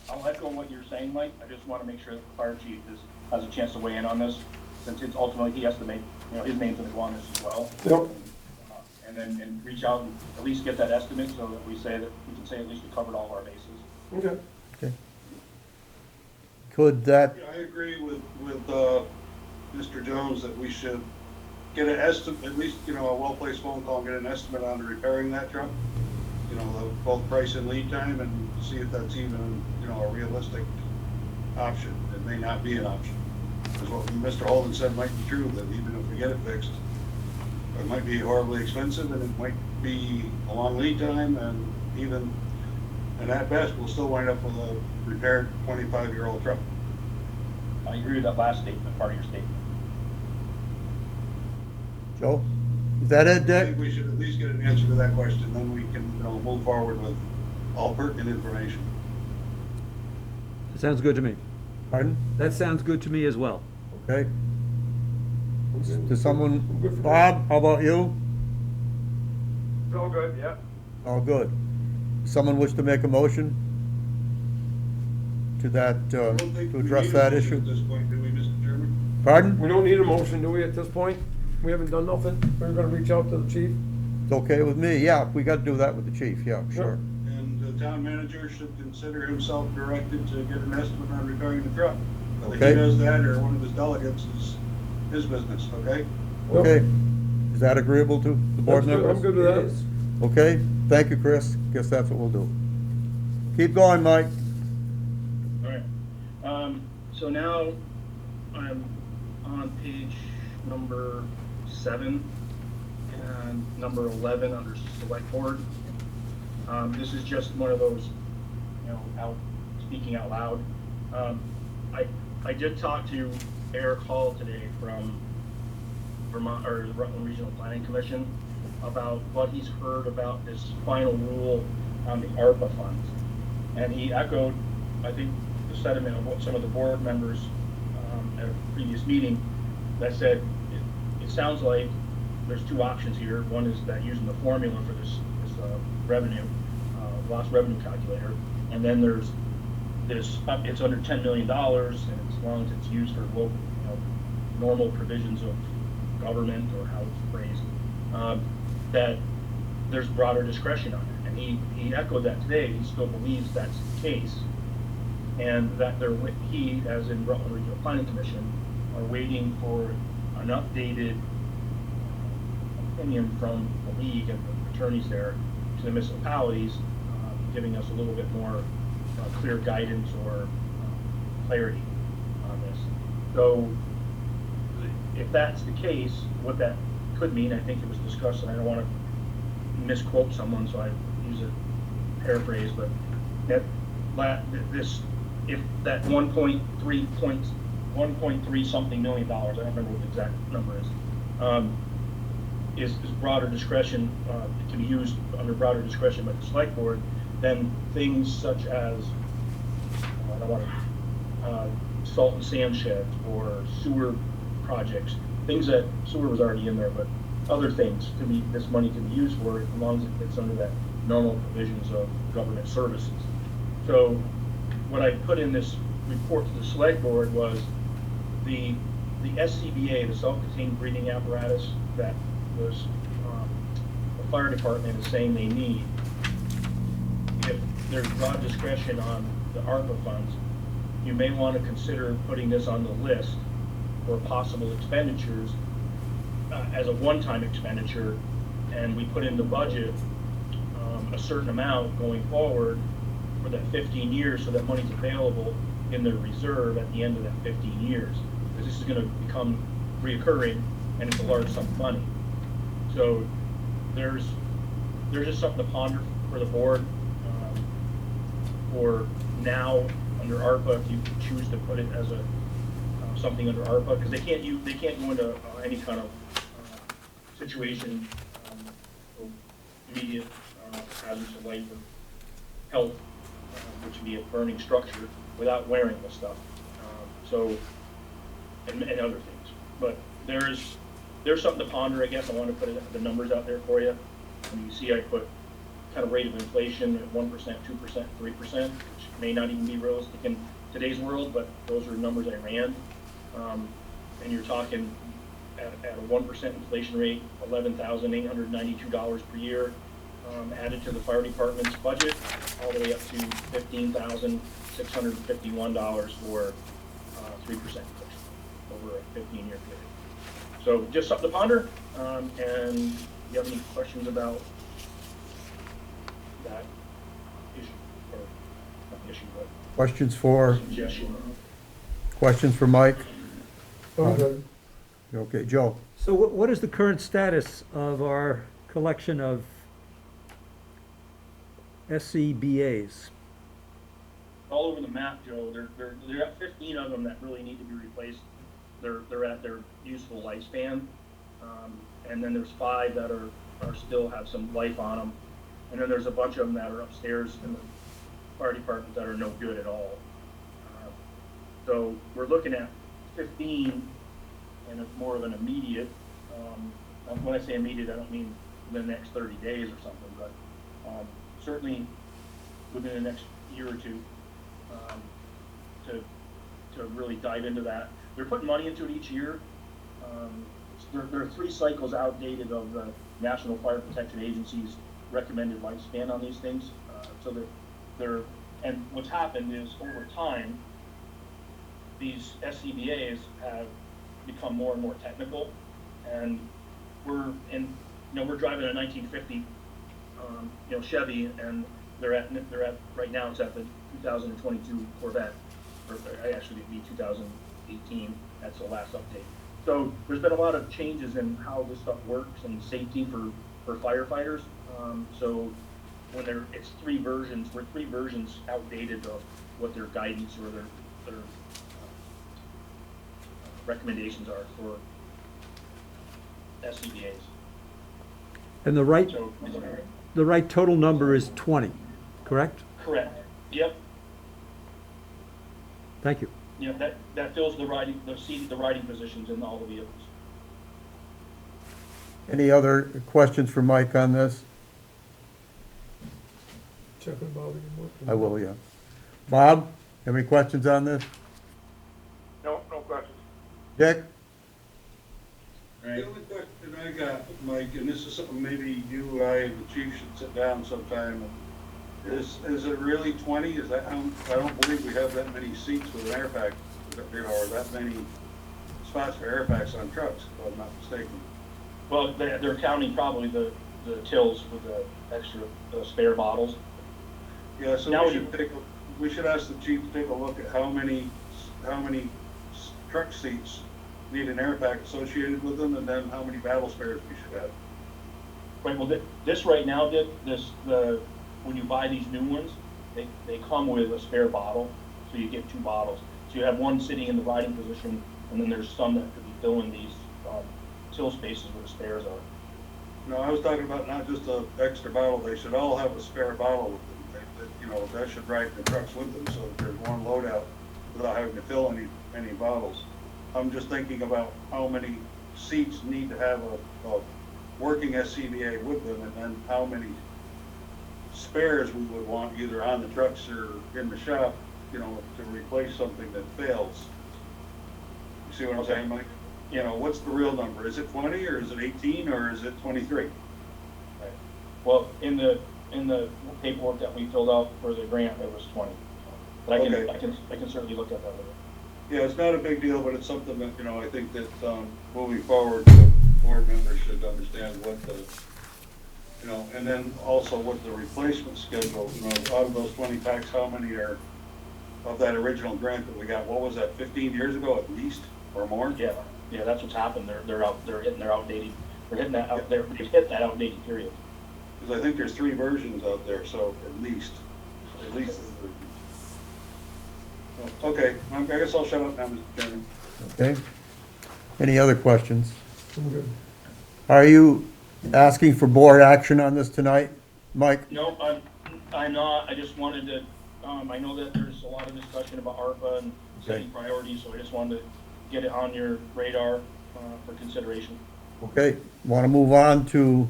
I'll echo what you're saying, Mike. I just want to make sure that the fire chief has a chance to weigh in on this, since it's ultimately, he has to make, his name's going to go on this as well. Yep. And reach out and at least get that estimate so that we can say at least we covered all of our bases. Okay. Okay. Could that, Yeah, I agree with Mr. Jones that we should get an estimate, at least, a well-placed phone call, get an estimate on repairing that truck. Both price and lead time, and see if that's even, a realistic option. It may not be an option. Because what Mr. Holden said might be true, that even if we get it fixed, it might be horribly expensive, and it might be a long lead time, and at best, we'll still wind up with a repaired 25-year-old truck. I agree with that last statement, part of your statement. Joe? Is that it, I Dick? think we should at least get an answer to that question, then we can, move forward with all pertinent information. That sounds good to me. Pardon? That sounds good to me as well. Okay. Does someone, Bob, how about you? All good, yeah. All good. Someone wish to make a motion to that, I don't think to we address need a that motion issue? At this point, do we, Mr. Chairman? Pardon? We don't need a motion, do we, at this point? We haven't done nothing? We're gonna reach out to the chief? It's okay with me, yeah, we gotta do that with the chief, yeah, sure. And the town manager should consider himself directed to get an estimate on repairing the truck. Whether Okay. he does that or one of his delegates is his business, okay? Okay, is that agreeable to the board That's good. members? I'm good with that. Okay, thank you, Chris, guess that's what we'll do. Keep going, Mike. All right. So now I'm on page number 7 and number 11 under select board. This is just one of those, speaking out loud. I did talk to Eric Hall today from Vermont, or the Rutland Regional Planning Commission, about what he's heard about this final rule on the ARPA funds. And he echoed, I think, the sentiment of what some of the board members at a previous meeting that said, it sounds like there's two options here. One is that using the formula for this revenue, lost revenue calculator, and then there's this, it's under $10 million, and as long as it's used for local, normal provisions of government, or how it's phrased, that there's broader discretion on it. And he echoed that today. He still believes that's the case, and that he, as in Rutland Regional Planning Commission, are waiting for an updated opinion from the league and the attorneys there to the municipalities, giving us a little bit more clear guidance or clarity on this. So if that's the case, what that could mean, I think it was discussed, and I don't want to misquote someone, so I use a paraphrase, but that if that 1.3 something million dollars, I don't remember what the exact number is broader discretion, it can be used under broader discretion by the select board, then things such as, I don't want to, salt and sand sheds or sewer projects, things that sewer was already in there, but other things this money can be used for as long as it's under that normal provisions of government services. So what I put in this report to the select board was the SCBA, the self-contained breathing apparatus that was the fire department is saying they need. If there's broad discretion on the ARPA funds, you may want to consider putting this on the list for possible expenditures as a one-time expenditure, and we put in the budget a certain amount going forward for that 15 years, so that money's available in the reserve at the end of that 15 years. Because this is going to become reoccurring, and it's a large sum of money. So there's just something to ponder for the board. For now, under ARPA, if you choose to put it as a something under ARPA, because they can't go into any kind of situation, immediate hazards to life or health, which would be a burning structure, without wearing this stuff. And other things. But there's something to ponder, I guess. I want to put the numbers out there for you. And you see I put kind of rate of inflation at 1%, 2%, 3%, which may not even be realistic in today's world, but those are numbers I ran. And you're talking at a 1% inflation rate, $11,892 per year, added to the fire department's budget, all the way up to $15,651 for 3% inflation over a 15-year period. So just something to ponder. And do you have any questions about that issue, or not issue, but Questions for Mike? Okay. Okay, Joe? So what is the current status of our collection of SCBAs? all over the map, Joe. There are 15 of them that really need to be replaced. They're at their useful lifespan, and then there's 5 that are still have some life on them, and then there's a bunch of them that are upstairs in the fire department that are no good at all. So we're looking at 15, and it's more of an immediate. When I say immediate, I don't mean in the next 30 days or something, but certainly within the next year or two, to really dive into that. They're putting money into it each year. There are 3 cycles outdated of the National Fire Protection Agency's recommended lifespan on these things. So they're, and what's happened is over time, these SCBAs have become more and more technical, and we're driving a 1950 Chevy, and they're at right now it's at the 2022 Corvette, or actually it'd be 2018. That's the last update. So there's been a lot of changes in how this stuff works and safety for firefighters. So when it's 3 versions, we're 3 versions outdated of what their guidance or their recommendations are for SCBAs. And the right total number is 20, correct? Correct. Yep. Thank you. Yeah, that fills the riding positions in all the vehicles. Any other questions for Mike on this? Check with Bobby. I will, yeah. Bob, have any questions on this? No questions. Dick? The only question I got, Mike, and this is something maybe you, I, and the chief should sit down sometime, is it really 20? Is that, I don't believe we have that many seats with an air pack, or that many spots for air packs on trucks, if I'm not mistaken. Well, they're counting probably the tills with the extra spare bottles. Yeah, so Now we should ask the chief to take a look at how many truck seats need an air pack associated with them, and then how many battle spares we should have. Right. Well, this right now, when you buy these new ones, they come with a spare bottle, so you get 2 bottles. So you have one sitting in the riding position, and then there's some that could be filling these till spaces where the spares are. No, I was talking about not just an extra bottle. They should all have a spare bottle with them. That should ride the trucks with them, so that there's one loadout without having to fill any bottles. I'm just thinking about how many seats need to have a working SCBA with them, and then how many spares we would want either on the trucks or in the shop, to replace something that fails. You see what I'm saying, Mike? What's the real number? Is it 20, or is it 18, or is it 23? Right. Well, in the paperwork that we filled out for the grant, it was 20. But I can certainly look at that later. Yeah, it's not a big deal, but it's something that, I think that moving forward, board members should understand what the, you know, and then also what the replacement schedule, you know, out of those 20 packs, how many are of that original grant that we got? What was that, 15 years ago at least, or more? Yeah, yeah, that's what's happened. They're hitting their outdated, they've hit that outdated period. Because I think there's 3 versions out there, so at least. Okay, I guess I'll shut up now, Mr. Chairman. Okay? Any other questions? I'm good. Are you asking for board action on this tonight, Mike? No, I'm not. I just wanted to, I know that there's a lot of discussion about ARPA and setting priorities, so I just wanted to get it on your radar, for consideration. Okay, want to move on to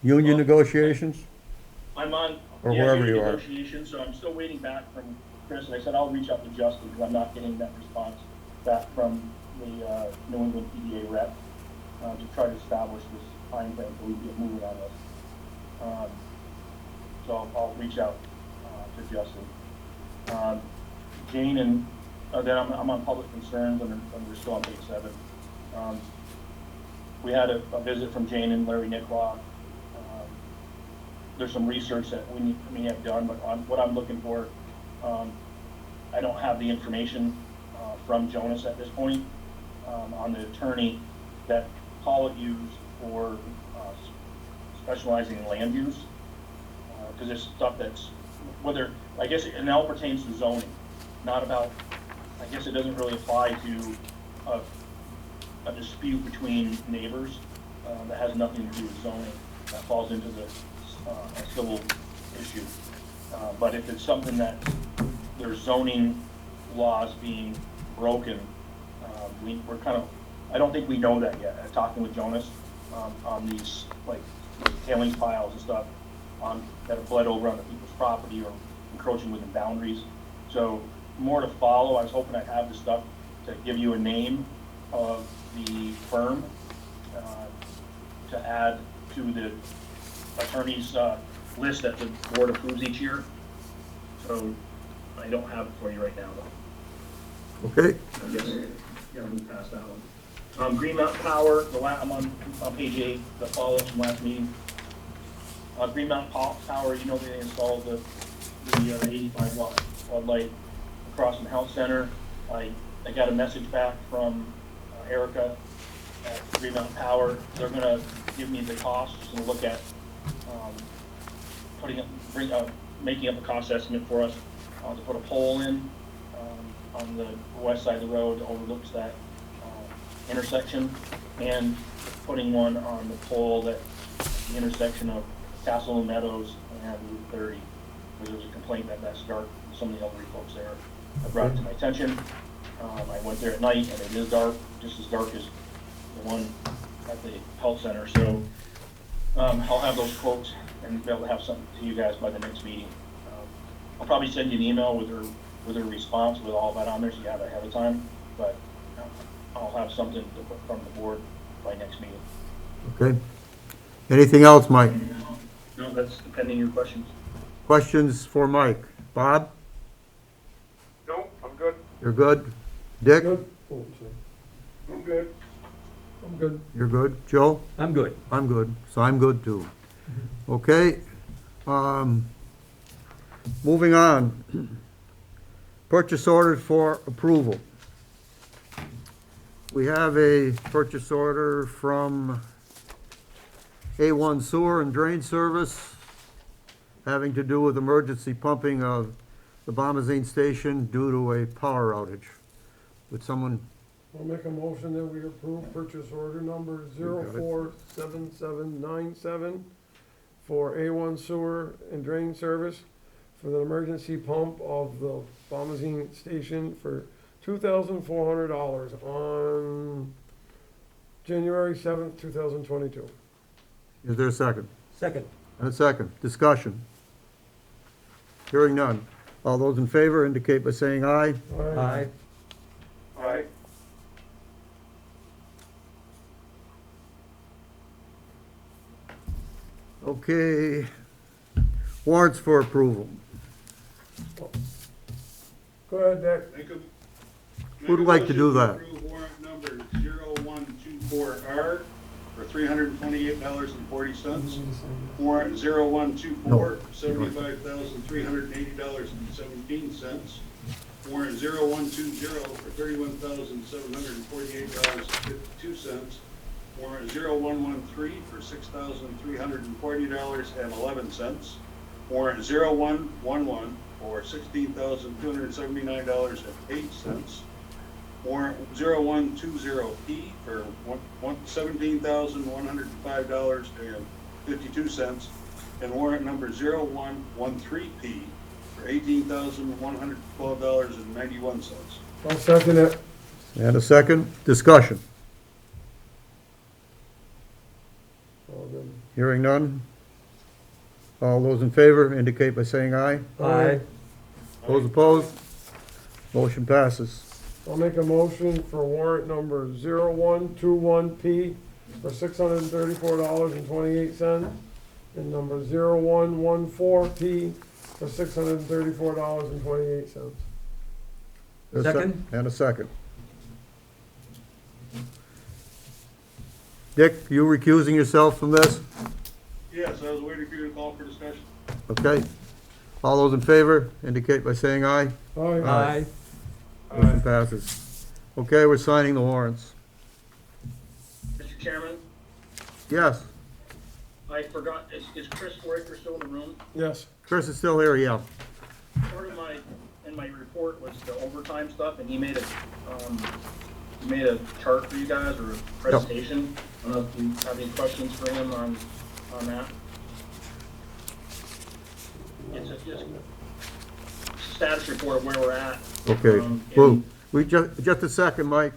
union Well, negotiations? I'm on, Or yeah, wherever union you are. negotiations, so I'm still waiting back from Chris, and I said I'll reach out to Justin, because I'm not getting that response back from the, New England PDA rep, to try to establish this timeframe so we can get moving on this. So I'll reach out, to Justin. Jane and, then I'm on public concerns, and we're still on page 7. We had a visit from Jane and Larry Nicklock. There's some research that we have done, but on what I'm looking for, I don't have the information from Jonas at this point on the attorney that Paul used for specializing in land use, because there's stuff that's, whether, I guess it now pertains to zoning, not about, I guess it doesn't really apply to a dispute between neighbors that has nothing to do with zoning, that falls into the a civil issue. But if it's something that there's zoning laws being broken, we're kind of, I don't think we know that yet. I'm talking with Jonas on these, like, tailings piles and stuff that have bled over onto people's property or encroaching within boundaries. So more to follow. I was hoping I'd have the stuff to give you a name of the firm to add to the attorney's list that the board approves each year. So I don't have it for you right now, though. Okay, I guess, yeah, I'll move past that one. Green Mountain Power, I'm on page 8, the follow-up from last meeting. Green Mountain Power, you know, they installed the 85 watt floodlight across from the health center. I got a message back from Erica at Green Mountain Power. They're gonna give me the cost, just to look at making up a cost estimate for us to put a pole in on the west side of the road that overlooks that intersection, and putting one on the pole that the intersection of Castleton Meadows and Route 30. There was a complaint that that's dark. Some of the elderly folks there have brought it to my attention. I went there at night, and it is dark, just as dark as the one at the health center. So I'll have those quotes and be able to have something to you guys by the next meeting. I'll probably send you an email with her response with all that on there, so you have it ahead of time. But I'll have something to put from the board by next meeting. okay. Anything else, Mike? No, that's pending your questions. Questions for Mike? Bob? No, I'm good. You're good? Dick? Good? Oh, sorry. I'm good. I'm good. You're good? Joe? I'm good. I'm good, so I'm good too. Okay, moving on. Purchase orders for approval. We have a purchase order from A1 Sewer and Drain Service having to do with emergency pumping of the Bombazine Station due to a power outage. Would someone, I'll make a motion that we approve purchase order number 047797 for A1 Sewer and Drain Service for the emergency pump of the Bombazine Station for $2,400 on January 7th, 2022. is there a second? Second. And a second, discussion. Hearing none. All those in favor indicate by saying aye. Aye. Aye. Okay, warrants for approval. Go ahead, Dick. Who'd like to do that? Approve warrant number 0124R $328.40. Warrant 0124, $75,380.17. Warrant 0120 for $31,748.52. Warrant 0113 for $6,340.11. Warrant 0111 for $16,279.08. Warrant 0120P for $17,105.52. And warrant number 0113P for $18,112.91. I'll second it. And a second, discussion. All good. Hearing none. All those in favor indicate by saying aye. Aye. Those opposed? Motion passes. I'll make a motion for warrant number 0121P for $634.28, and number 0114P for $634.28. Second. And a second. Dick, you recusing yourself from this? Yes, I was waiting for you to call for discussion. Okay. All those in favor indicate by saying aye. Aye. Motion passes. Okay, we're signing the warrants. Mr. Chairman, Yes, I forgot, is Chris Foraker still in the room? Yes. Chris is still here, yeah. Part of in my report was the overtime stuff, and he made a chart for you guys, or a presentation. I don't know if you have any questions for him on that. It's just a status report of where we're at. Okay, in- well, just a second, Mike.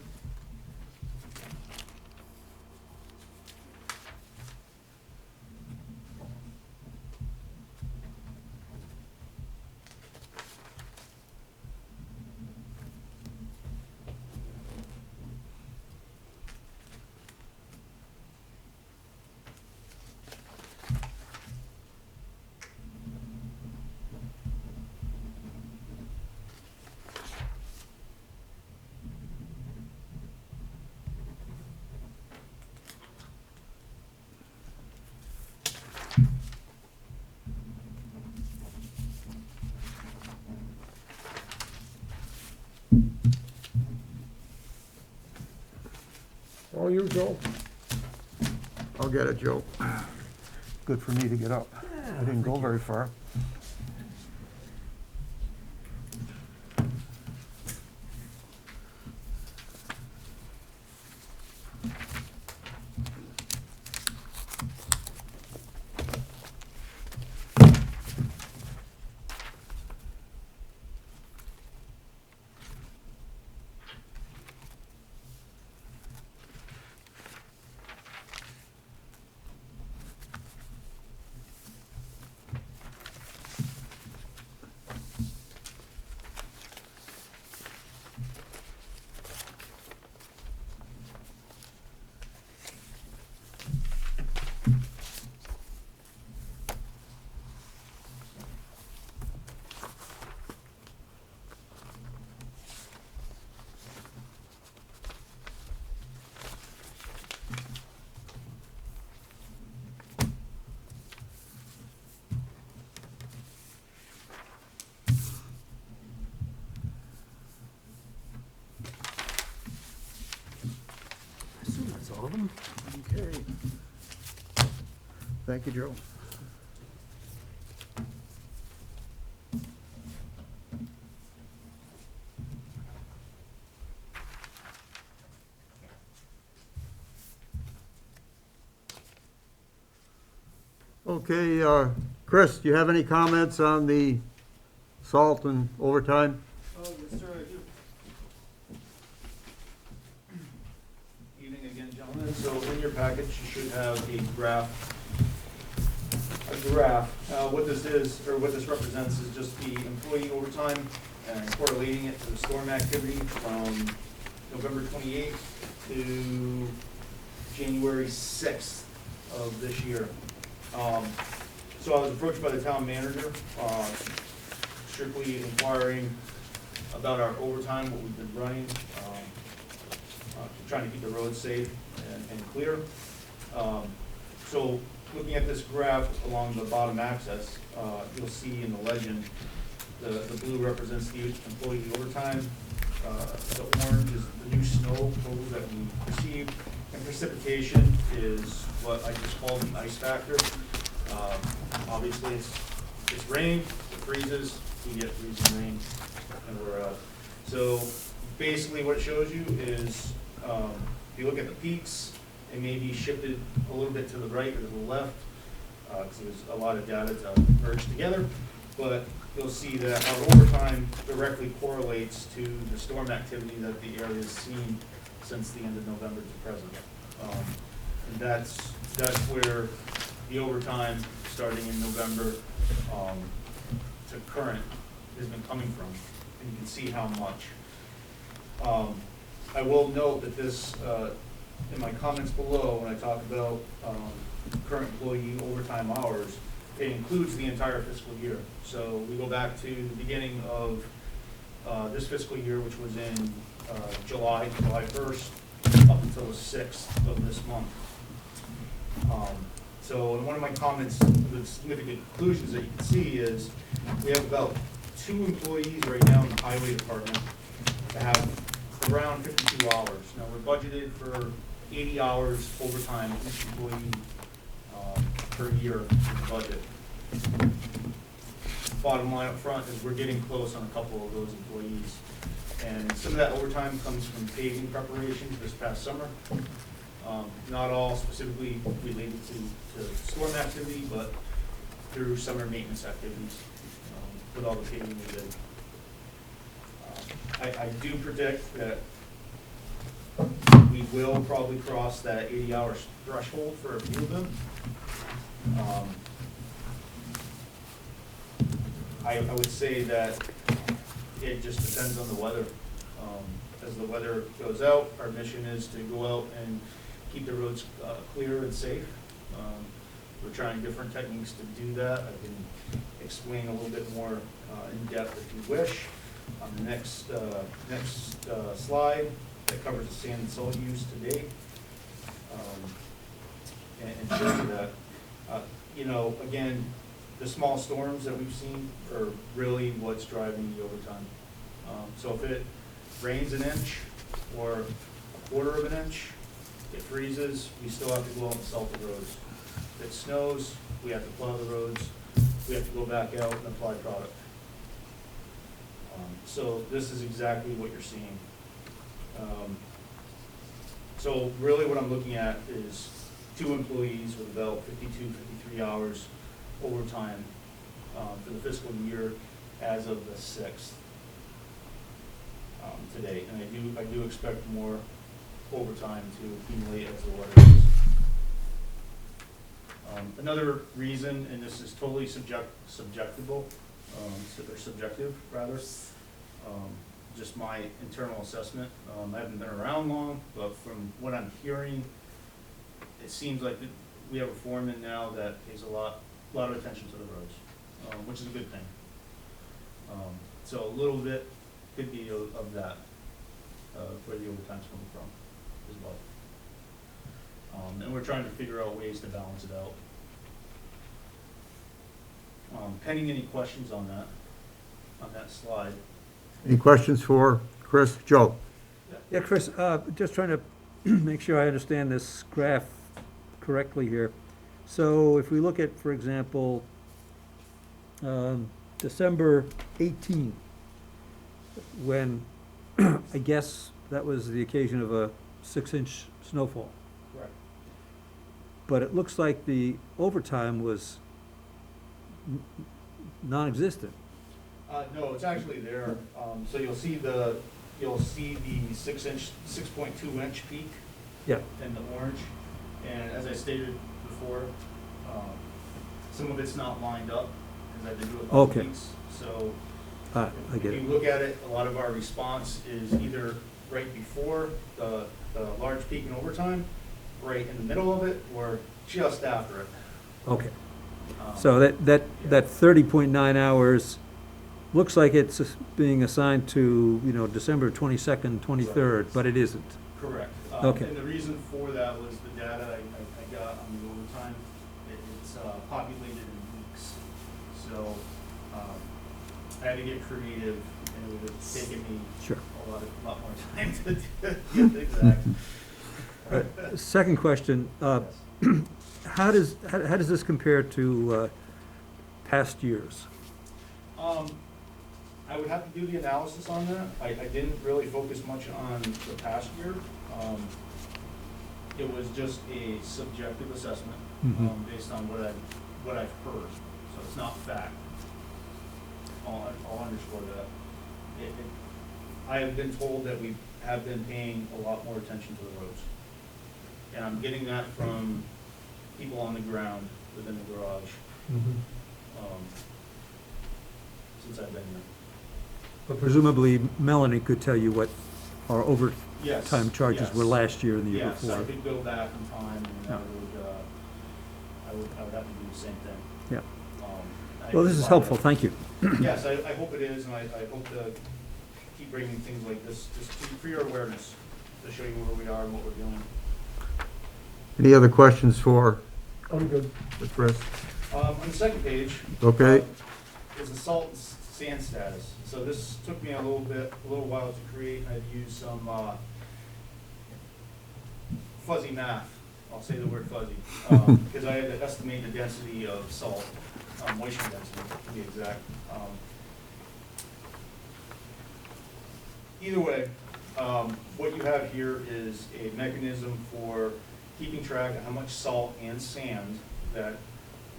All you, Joe. I'll get it, Joe. Good for me to get up. I didn't go very far. That's all of them? Okay. Thank you, Joe. Okay, Chris, do you have any comments on the salt and overtime? Oh, yes, sir, I do. Evening again, gentlemen. So in your package, you should have a graph. What this is, or what this represents, is just the employee overtime and correlating it to the storm activity from November 28th to January 6th of this year. So I was approached by the town manager, strictly inquiring about our overtime, what we've been running, trying to keep the roads safe and clear. So looking at this graph along the bottom axis, you'll see in the legend, the blue represents the employee overtime. The orange is the new snow totals that we received, and precipitation is what I just called the ice factor. Obviously, it's rain, it freezes, we get freezing rain, and we're so basically what it shows you is if you look at the peaks, it may be shifted a little bit to the right or to the left because there's a lot of data to merge together, but you'll see that our overtime directly correlates to the storm activity that the area has seen since the end of November to present. And that's where the overtime starting in November to current has been coming from, and you can see how much. I will note that this, in my comments below, when I talk about current employee overtime hours, it includes the entire fiscal year. So we go back to the beginning of this fiscal year, which was in July 1st, up until the 6th of this month. So in one of my comments, the significant conclusions that you can see is we have about 2 employees right now in the highway department that have around 52 hours. Now we're budgeted for 80 hours overtime each employee per year in the budget. Bottom line up front is we're getting close on a couple of those employees. And some of that overtime comes from paving preparations this past summer. Not all specifically related to storm activity, but through summer maintenance activities with all the paving we did. I do predict that we will probably cross that 80-hour threshold for a few of them. I would say that it just depends on the weather. As the weather goes out, our mission is to go out and keep the roads clear and safe. We're trying different techniques to do that. I can explain a little bit more in depth if you wish. On the next slide, that covers the sand and salt use to date. And show you that, you know, again, the small storms that we've seen are really what's driving the overtime. So if it rains an inch or a quarter of an inch, it freezes, we still have to go out and salt the roads. If it snows, we have to plow the roads, we have to go back out and apply product. So this is exactly what you're seeing. So really what I'm looking at is 2 employees with about 52, 53 hours overtime for the fiscal year as of the 6th today. And I do expect more overtime to accumulate as the weather is. Another reason, and this is totally subjective rather, just my internal assessment. I haven't been around long, but from what I'm hearing, it seems like we have a foreman now that pays a lot of attention to the roads, which is a good thing. So a little bit could be of that, where the overtime's coming from as well. And we're trying to figure out ways to balance it out. Pending any questions on that slide. Any questions for Chris? Joe? Yeah, Chris, just trying to make sure I understand this graph correctly here. So if we look at, for example, December 18, when I guess that was the occasion of a 6-inch snowfall. Correct. But it looks like the overtime was non-existent. No, it's actually there. So you'll see the 6.2 inch peak. Yeah. In the orange, and as I stated before, some of it's not lined up because I did do a couple Okay. weeks. So I get if it. you look at it, a lot of our response is either right before the large peak in overtime, right in the middle of it, or just after it. Okay. So that 30.9 hours looks like it's being assigned to, December 22nd, 23rd, but it isn't. Correct. Okay. And the reason for that was the data I got on the overtime, it's populated in weeks. So, I had to get creative, and it would have taken me Sure. a lot more time to get the exact. Second question, how does this compare to past years? I would have to do the analysis on that. I didn't really focus much on the past year. It was just a subjective assessment, based on what I've heard. So it's not fact. I'll underscore that. I have been told that we have been paying a lot more attention to the roads. And I'm getting that from people on the ground within the garage, since I've been here. But presumably Melanie could tell you what our overtime Yes, charges were yes. last year and the year Yes, before. I could go back in time and I would have to do the same thing. Yeah. I Well, this is could helpful, find thank you. out. Yes, I hope it is, and I hope to keep bringing things like this, just for your awareness, to show you where we are and what we're doing. Any other questions for I'm good. Chris? On the second page. Okay. Is the salt and sand status. So this took me a little while to create. I've used some fuzzy math. I'll say the word fuzzy, because I had to estimate the density of salt, moisture density to be exact. Either way, what you have here is a mechanism for keeping track of how much salt and sand that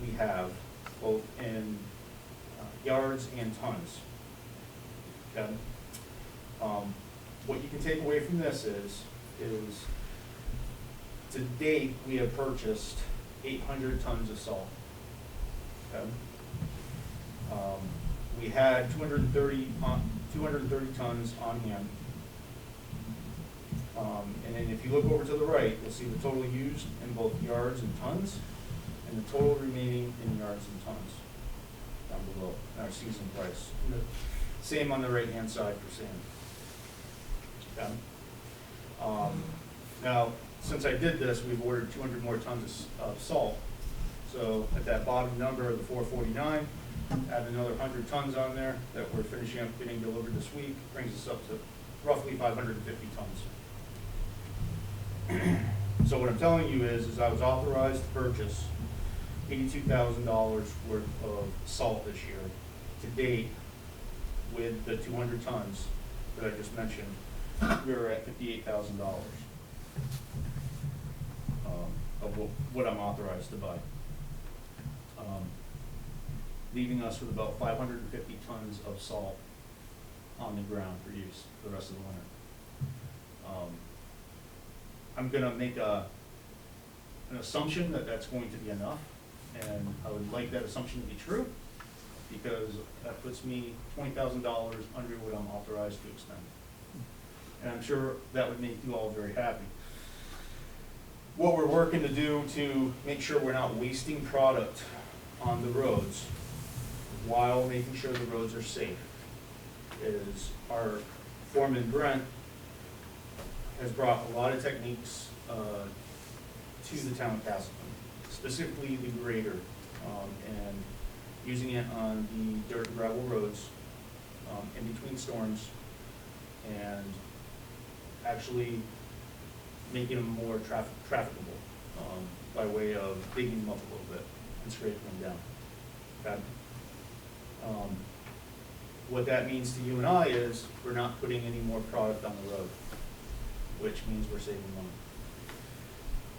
we have, both in yards and tons. Okay? What you can take away from this is to date, we have purchased 800 tons of salt. Okay? We had 230 tons on hand. And then if you look over to the right, you'll see the total used in both yards and tons, and the total remaining in yards and tons down below, our season price. And the same on the right-hand side for sand. Okay? Now, since I did this, we've ordered 200 more tons of salt. So at that bottom number of the 449, add another 100 tons on there that we're finishing up getting delivered this week, brings us up to roughly 550 tons. So what I'm telling you is I was authorized to purchase $82,000 worth of salt this year. To date, with the 200 tons that I just mentioned, we're at $58,000 of what I'm authorized to buy. Leaving us with about 550 tons of salt on the ground for use for the rest of the winter. I'm gonna make an assumption that that's going to be enough, and I would like that assumption to be true, because that puts me $20,000 under what I'm authorized to expend. And I'm sure that would make you all very happy. What we're working to do to make sure we're not wasting product on the roads while making sure the roads are safe is our foreman Brent has brought a lot of techniques to the town of Castleton, specifically the grader, and using it on the dirt and gravel roads in between storms, and actually making them more trafficable by way of digging them up a little bit and scraping them down. Okay? What that means to you and I is we're not putting any more product on the road, which means we're saving money.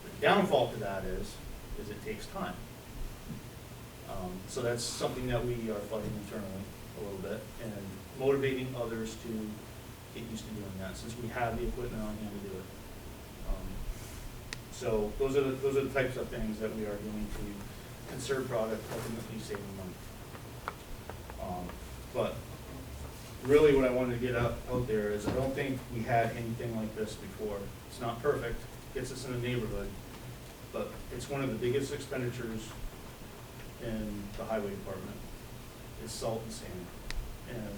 The downfall to that is it takes time. So that's something that we are fighting internally a little bit and motivating others to get used to doing that, since we have the equipment on hand to do it. So those are the types of things that we are doing to conserve product, ultimately saving money. But really what I wanted to get out there is I don't think we had anything like this before. It's not perfect, gets us in the neighborhood, but it's one of the biggest expenditures in the highway department is salt and sand. And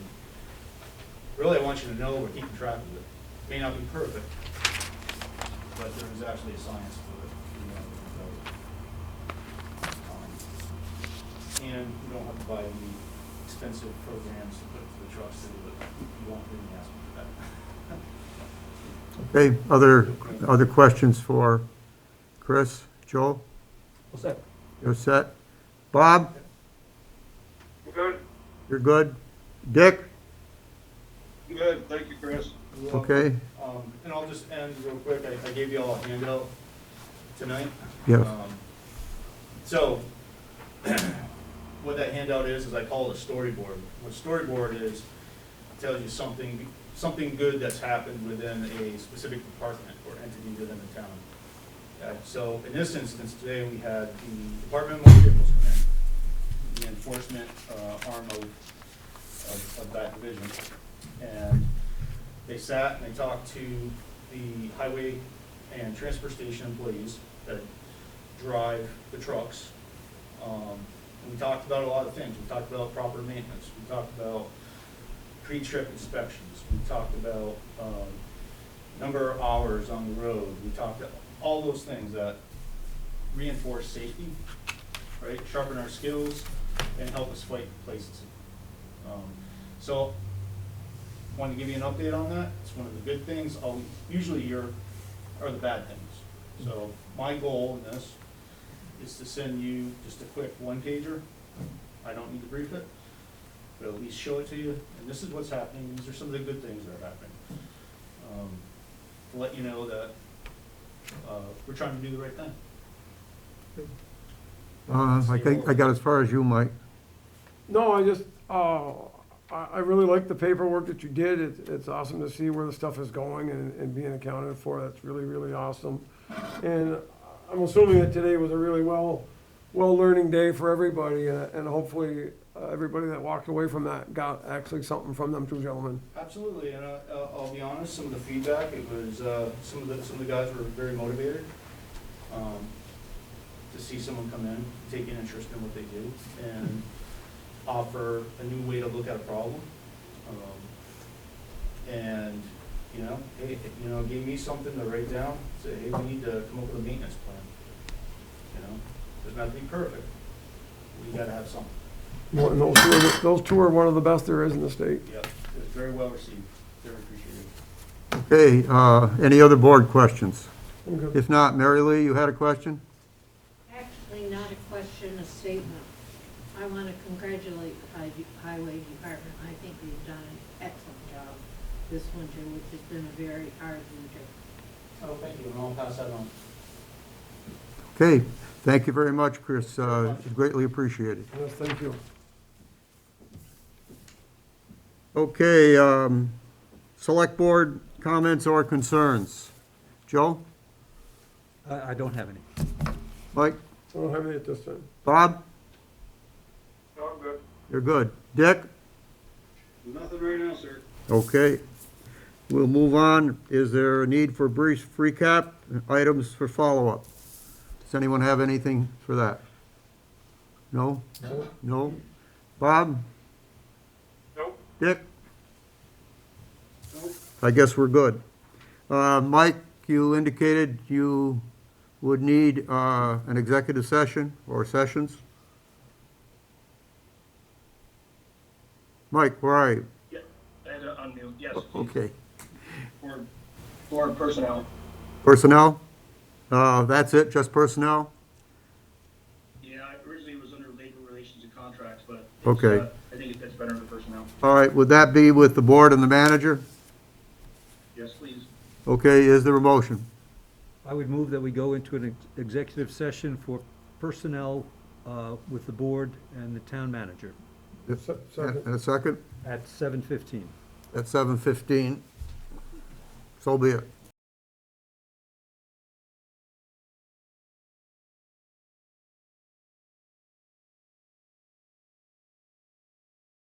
really, I want you to know we're keeping track of it. May not be perfect, but there is actually a science to it. And you don't have to buy any expensive programs to put to the trucks to do it. You won't really ask me for that. Okay, other questions for Chris, Joe? What's that? You're set? Bob, Good. you're good? Dick? Good, thank you, Chris. Okay, And I'll just end real quick. I gave you all a handout tonight. yes. So, what that handout is I call it a storyboard. What a storyboard is, it tells you something good that's happened within a specific department or entity within the town. Okay, so in this instance, today we had the Department of Motor Vehicles come in, the enforcement arm of that division. And they sat and they talked to the highway and transfer station employees that drive the trucks. And we talked about a lot of things. We talked about proper maintenance. We talked about pre-trip inspections. We talked about number of hours on the road. We talked about all those things that reinforce safety, right? Sharpen our skills and help us fight places. So, want to give you an update on that. It's one of the good things. Usually are the bad things. So my goal in this is to send you just a quick one-pager. I don't need to brief it, but at least show it to you. And this is what's happening. These are some of the good things that are happening. To let you know that we're trying to do the right thing. I think I got as far as you, Mike. No, I really like the paperwork that you did. It's awesome to see where the stuff is going and being accounted for. That's really, really awesome. And I'm assuming that today was a really well learning day for everybody, and hopefully everybody that walked away from that got actually something from them two gentlemen. Absolutely, and I'll be honest. Some of the feedback, it was some of the guys were very motivated to see someone come in, take an interest in what they do, and offer a new way to look at a problem. And hey, it gave me something to write down. Say, hey, we need to come up with a maintenance plan. Doesn't have to be perfect. We got to have something. Well, and those two are one of the best there is in the state. Yep, it was very well received. Very appreciated. Okay, any other board questions? I'm good. If not, Mary Lee, you had a question? Actually, not a question, a statement. I want to congratulate the Highway Department. I think they've done an excellent job this winter, which has been a very hard winter. Oh, thank you, and I'll pass that on. Okay, thank you very much, Chris. It's greatly appreciated. Yes, thank you. Okay, select board comments or concerns? Joe? I don't have any. Mike? I don't have any at this time. Bob? No, I'm good. You're good. Dick? Nothing right now, sir. Okay. We'll move on. Is there a need for a brief recap? Items for follow-up? Does anyone have anything for that? No? No? Bob? Nope. Dick? Nope. I guess we're good. Mike, you indicated you would need an executive session or sessions? Mike, where are you? Yeah, I had to unmute, yes. Okay. For personnel. Personnel? That's it, just personnel? Yeah, originally it was under labor relations and contracts, but Okay. I think it fits better under personnel. All right, would that be with the board and the manager? Yes, please. Okay, is there a motion? I would move that we go into an executive session for personnel with the board and the town manager Second. And a second? at 7:15. At 7:15. So be it.